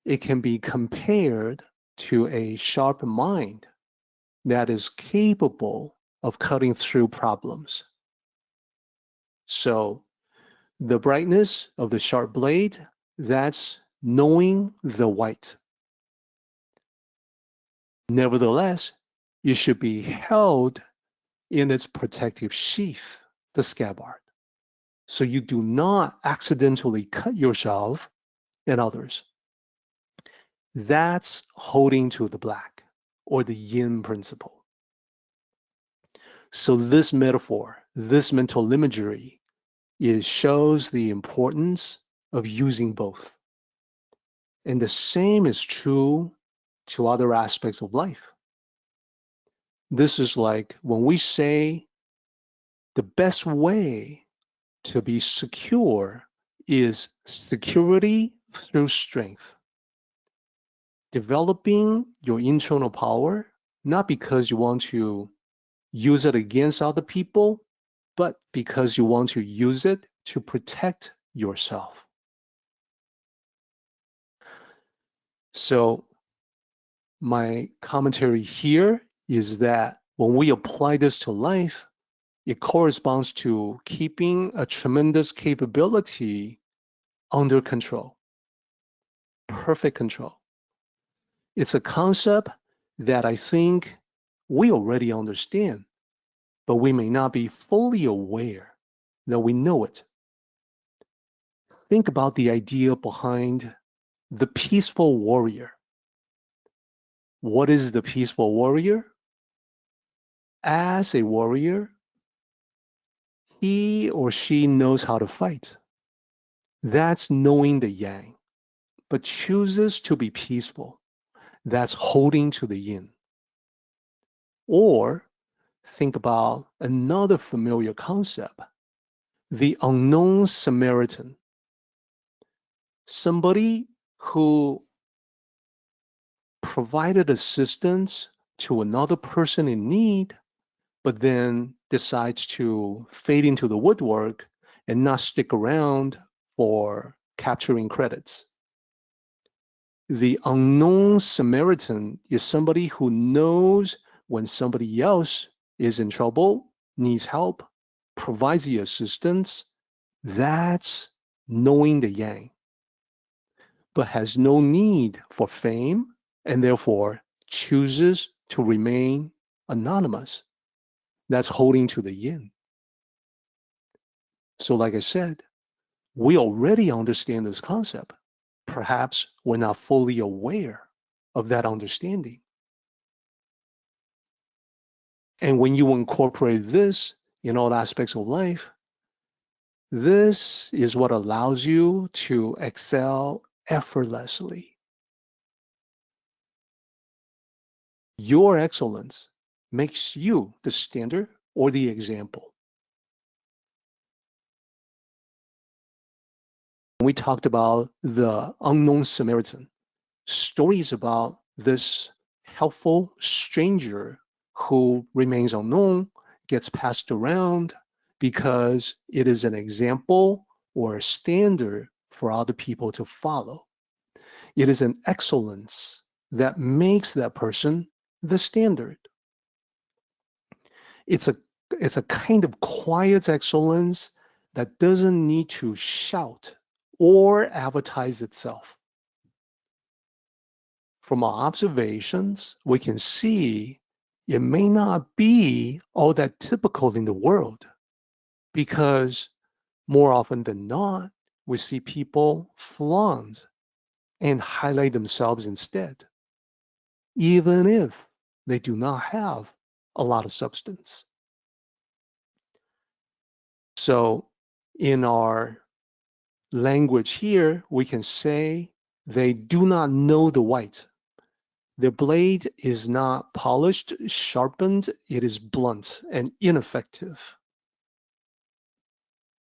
It can be compared to a sharp mind that is capable of cutting through problems. So the brightness of the sharp blade, that's knowing the white. Nevertheless, it should be held in its protective sheath the scabbard, so you do not accidentally cut yourself and others. That's holding to the black, or the yin principle. So this metaphor, this mental imagery, shows the importance of using both. And the same is true to other aspects of life. This is like when we say the best way to be secure is security through strength. Developing your internal power, not because you want to use it against other people, but because you want to use it to protect yourself. So my commentary here is that when we apply this to life, it corresponds to keeping a tremendous capability under control, perfect control. It's a concept that I think we already understand, but we may not be fully aware that we know it. Think about the idea behind the peaceful warrior. What is the peaceful warrior? As a warrior, he or she knows how to fight. That's knowing the yang, but chooses to be peaceful. That's holding to the yin. Or think about another familiar concept, the unknown Samaritan. Somebody who provided assistance to another person in need, but then decides to fade into the woodwork and not stick around for capturing credits. The unknown Samaritan is somebody who knows when somebody else is in trouble, needs help, provides the assistance. That's knowing the yang, but has no need for fame and therefore chooses to remain anonymous. That's holding to the yin. So like I said, we already understand this concept. Perhaps we're not fully aware of that understanding. And when you incorporate this in all aspects of life, this is what allows you to excel effortlessly. Your excellence makes you the standard or the example. We talked about the unknown Samaritan, stories about this helpful stranger who remains unknown, gets passed around because it is an example or a standard for other people to follow. It is an excellence that makes that person the standard. It's a kind of quiet excellence that doesn't need to shout or advertise itself. From our observations, we can see it may not be all that typical in the world, because more often than not, we see people flaunt and highlight themselves instead, even if they do not have a lot of substance. So in our language here, we can say they do not know the white. Their blade is not polished, sharpened, it is blunt and ineffective.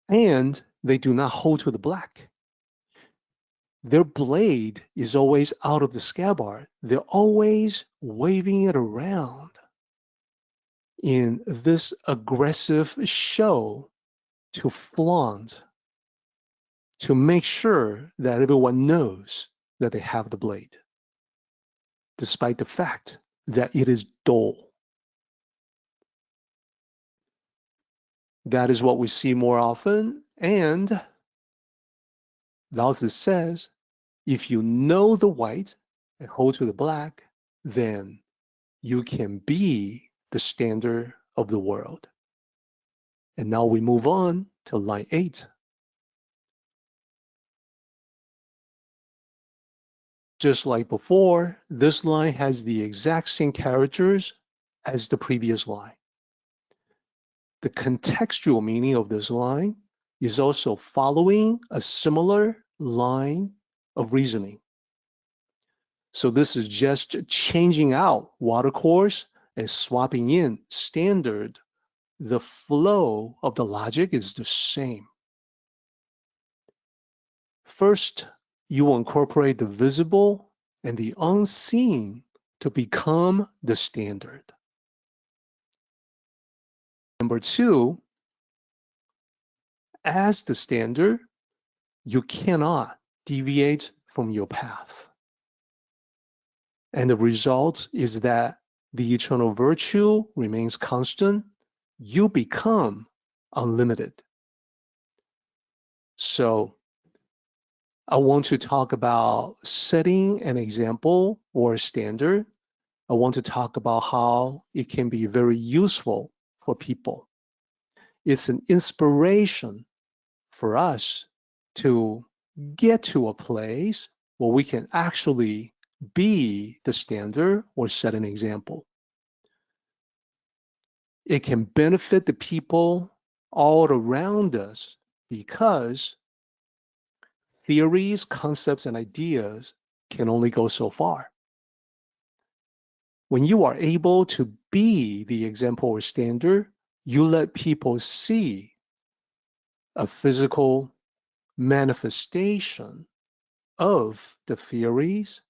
And they do not hold to the black. Their blade is always out of the scabbard. They're always waving it around in this aggressive show to flaunt, to make sure that everyone knows that they have the blade, despite the fact that it is dull. That is what we see more often, and Lao Tzu says, if you know the white and hold to the black, then you can be the standard of the world. And now we move on to line 8. Just like before, this line has the exact same characters as the previous line. The contextual meaning of this line is also following a similar line of reasoning. So this is just changing out watercourse and swapping in standard. The flow of the logic is the same. First, you will incorporate the visible and the unseen to become the standard. Number 2, as the standard, you cannot deviate from your path. And the result is that the eternal virtue remains constant. You become unlimited. So I want to talk about setting an example or a standard. I want to talk about how it can be very useful for people. It's an inspiration for us to get to a place where we can actually be the standard or set an example. It can benefit the people all around us because theories, concepts, and ideas can only go so far. When you are able to be the example or standard, you let people see a physical manifestation of the theories,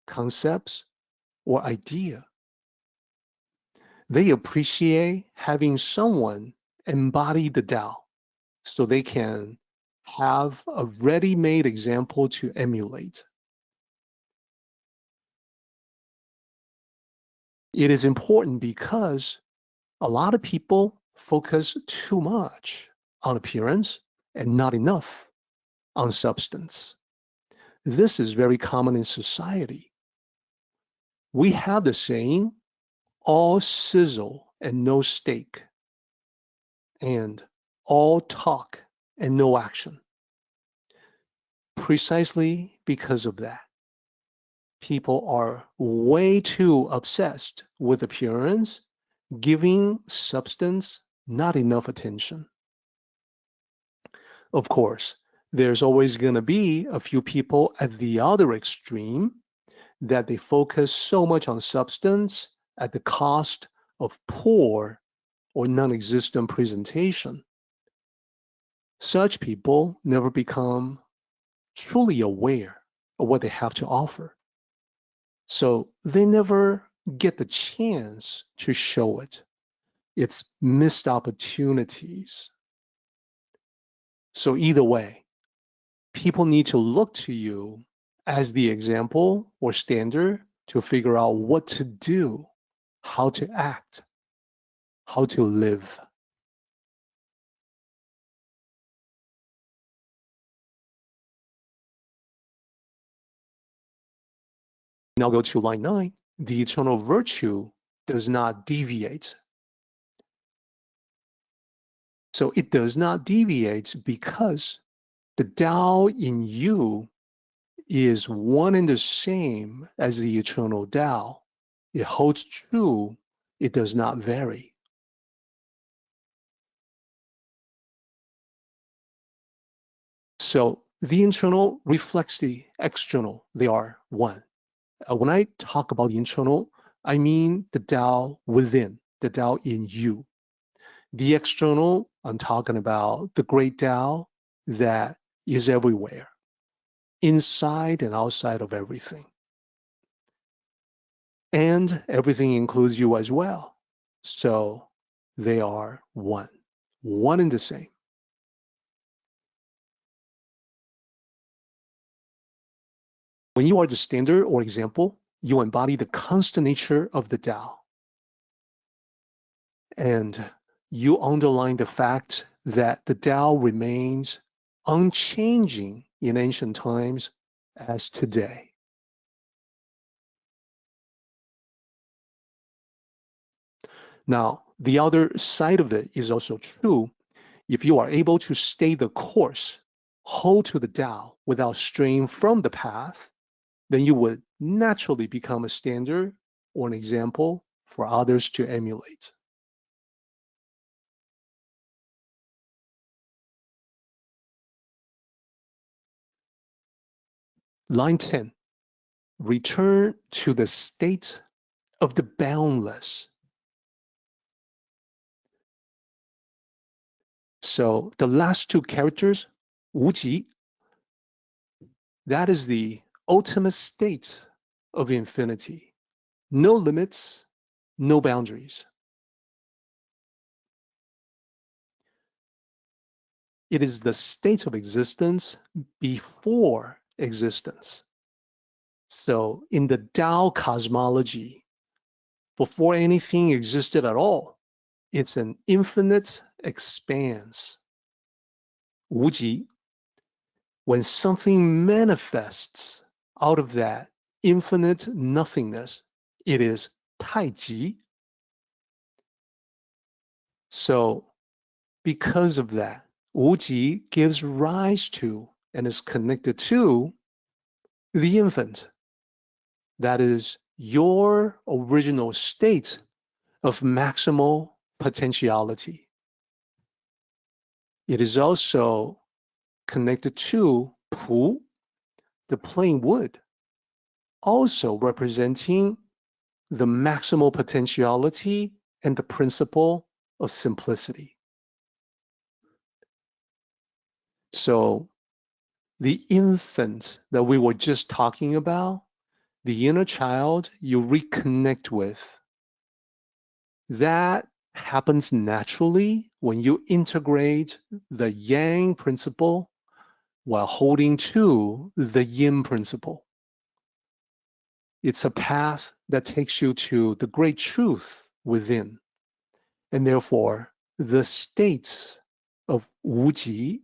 concepts, or idea. They appreciate having someone embody the Tao so they can have a ready-made example to emulate. It is important because a lot of people focus too much on appearance and not enough on substance. This is very common in society. We have the saying, all sizzle and no steak, and all talk and no action. Precisely because of that, people are way too obsessed with appearance, giving substance not enough attention. Of course, there's always going to be a few people at the other extreme that they focus so much on substance at the cost of poor or non-existent presentation. Such people never become truly aware of what they have to offer. So they never get the chance to show it. It's missed opportunities. So either way, people need to look to you as the example or standard to figure out what to do, how to act, how to live. Now go to line 9. The eternal virtue does not deviate. So it does not deviate because the Tao in you is one and the same as the eternal Tao. It holds true. It does not vary. So the internal reflects the external. They are one. When I talk about the internal, I mean the Tao within, the Tao in you. The external, I'm talking about the great Tao that is everywhere, inside and outside of everything. And everything includes you as well. So they are one and the same. When you are the standard or example, you embody the constant nature of the Tao. And you underline the fact that the Tao remains unchanging in ancient times as today. Now, the other side of it is also true. if you are able to stay the course, hold to the Tao without straying from the path, then you would naturally become a standard or an example for others to emulate. Line 10, return to the state of the boundless. So the last two characters, 无极, that is the ultimate state of infinity. No limits, no boundaries. It is the state of existence before existence. So in the Tao cosmology, before anything existed at all, it's an infinite expanse. 无极. When something manifests out of that infinite nothingness, it is 太极. So because of that, 无极 gives rise to and is connected to the infant. That is your original state of maximal potentiality. It is also connected to 朴, the plain wood, also representing the maximal potentiality and the principle of simplicity. So the infant that we were just talking about, the inner child you reconnect with, that happens naturally when you integrate the yang principle while holding to the yin principle. It's a path that takes you to the great truth within, and therefore the states of 无极,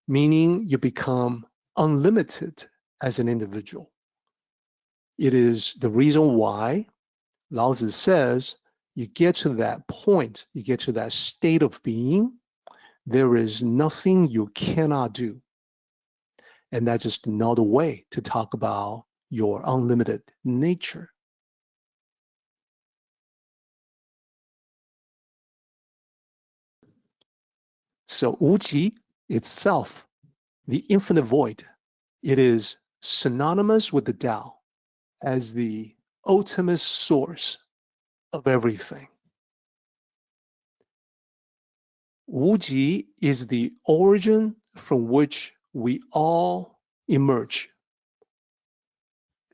meaning you become unlimited as an individual. It is the reason why Lao Tzu says you get to that point, you get to that state of being, there is nothing you cannot do. And that's just another way to talk about your unlimited nature. So 无极 itself, the infinite void, it is synonymous with the Tao as the ultimate source of everything. 无极 is the origin from which we all emerge.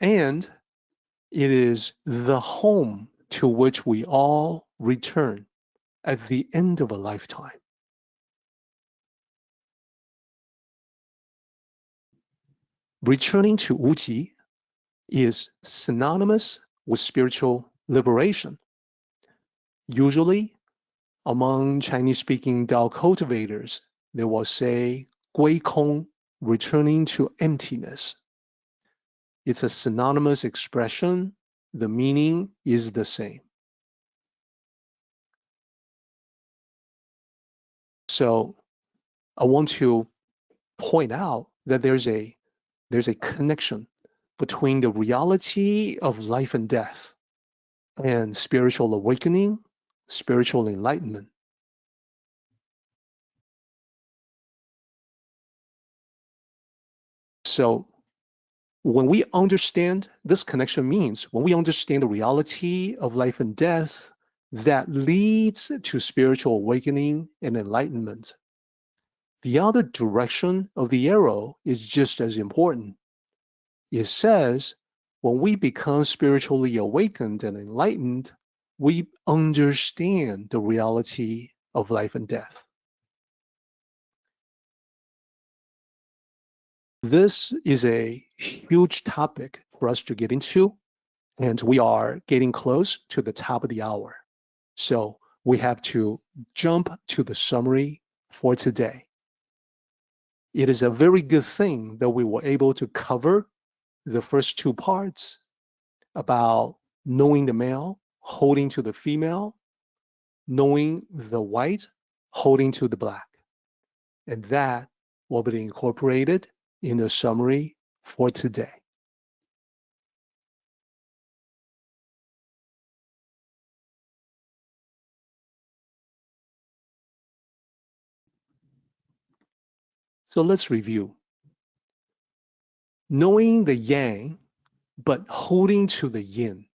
And it is the home to which we all return at the end of a lifetime. Returning to 无极 is synonymous with spiritual liberation. Usually, among Chinese-speaking Tao cultivators, they will say 归空, returning to emptiness. It's a synonymous expression. The meaning is the same. So I want to point out that there's a connection between the reality of life and death and spiritual awakening, spiritual enlightenment. So when we understand this connection means when we understand the reality of life and death, that leads to spiritual awakening and enlightenment. The other direction of the arrow is just as important. It says, when we become spiritually awakened and enlightened, we understand the reality of life and death. This is a huge topic for us to get into, and we are getting close to the top of the hour. So we have to jump to the summary for today. It is a very good thing that we were able to cover the first two parts about knowing the male, holding to the female, knowing the white, holding to the black. And that will be incorporated in the summary for today. So let's review. Knowing the yang, but holding to the yin.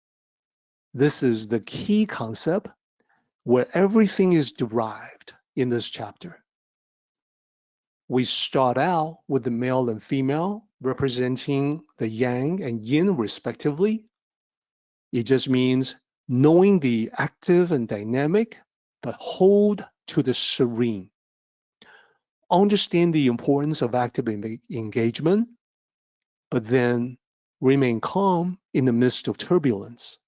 This is the key concept where everything is derived in this chapter. We start out with the male and female representing the yang and yin respectively. It just means knowing the active and dynamic, but hold to the serene. Understand the importance of active engagement, but then remain calm in the midst of turbulence.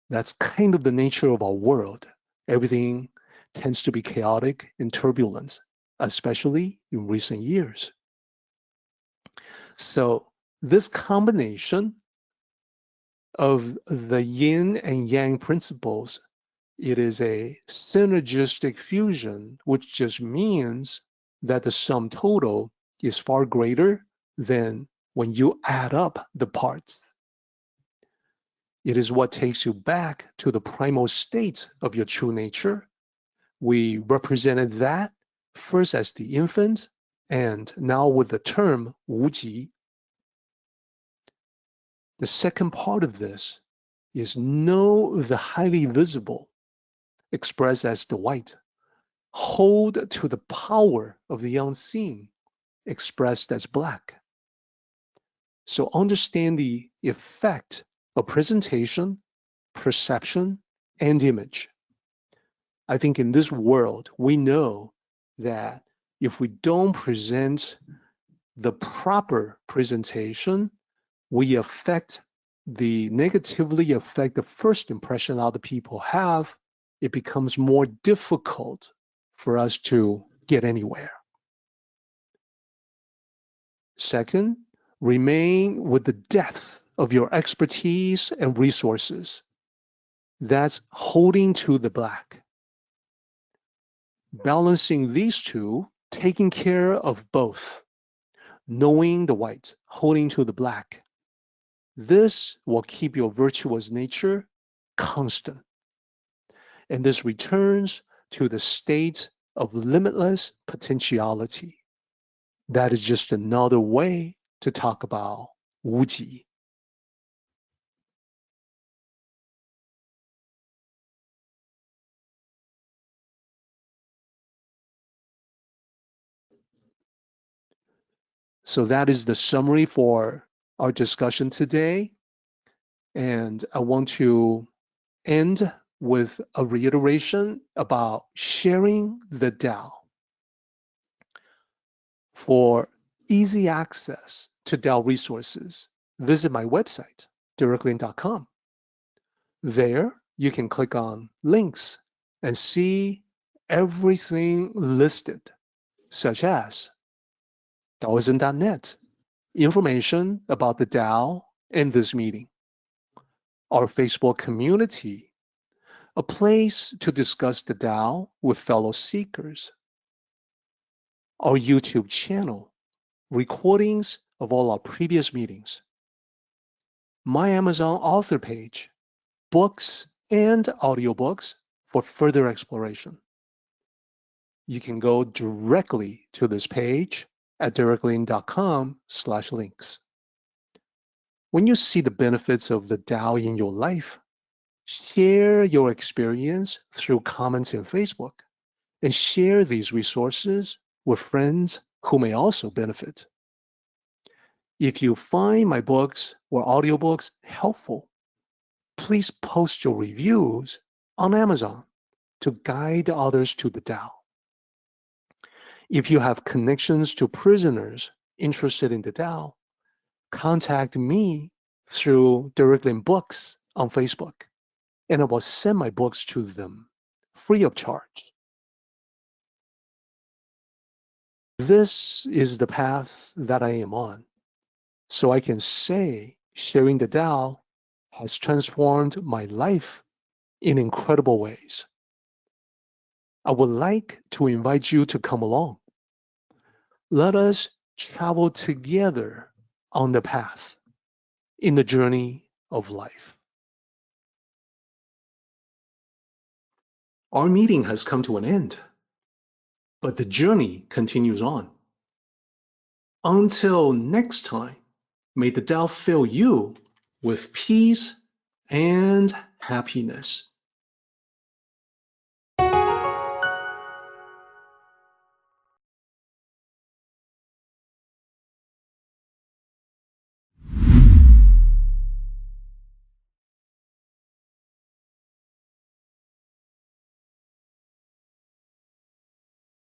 That's kind of the nature of our world. Everything tends to be chaotic and turbulent, especially in recent years. So this combination of the yin and yang principles, it is a synergistic fusion, which just means that the sum total is far greater than when you add up the parts. It is what takes you back to the primal state of your true nature. We represented that first as the infant, and now with the term 无极. The second part of this is know the highly visible, expressed as the white. Hold to the power of the unseen, expressed as black. So understand the effect of presentation, perception, and image. I think in this world, we know that if we don't present the proper presentation, we negatively affect the first impression other people have. It becomes more difficult for us to get anywhere. Second, remain with the depth of your expertise and resources. That's holding to the black. Balancing these two, taking care of both, knowing the white, holding to the black. This will keep your virtuous nature constant. And this returns to the state of limitless potentiality. That is just another way to talk about 无极. So that is the summary for our discussion today. And I want to end with a reiteration about sharing the Tao. For easy access to Tao resources, visit my website, dereklin.com. There, you can click on links and see everything listed, such as Taoism.net, information about the Tao and this meeting, our Facebook community, a place to discuss the Tao with fellow seekers, our YouTube channel, recordings of all our previous meetings, my Amazon author page, books and audiobooks for further exploration. You can go directly to this page at dereklin.com/links. When you see the benefits of the Tao in your life, share your experience through comments in Facebook and share these resources with friends who may also benefit. If you find my books or audiobooks helpful, please post your reviews on Amazon to guide others to the Tao. If you have connections to prisoners interested in the Tao, contact me through Derek Lin Books on Facebook, and I will send my books to them free of charge. This is the path that I am on, so I can say sharing the Tao has transformed my life in incredible ways. I would like to invite you to come along. let us travel together on the path in the journey of life. Our meeting has come to an end, but the journey continues on. Until next time, may the Tao fill you with peace and happiness.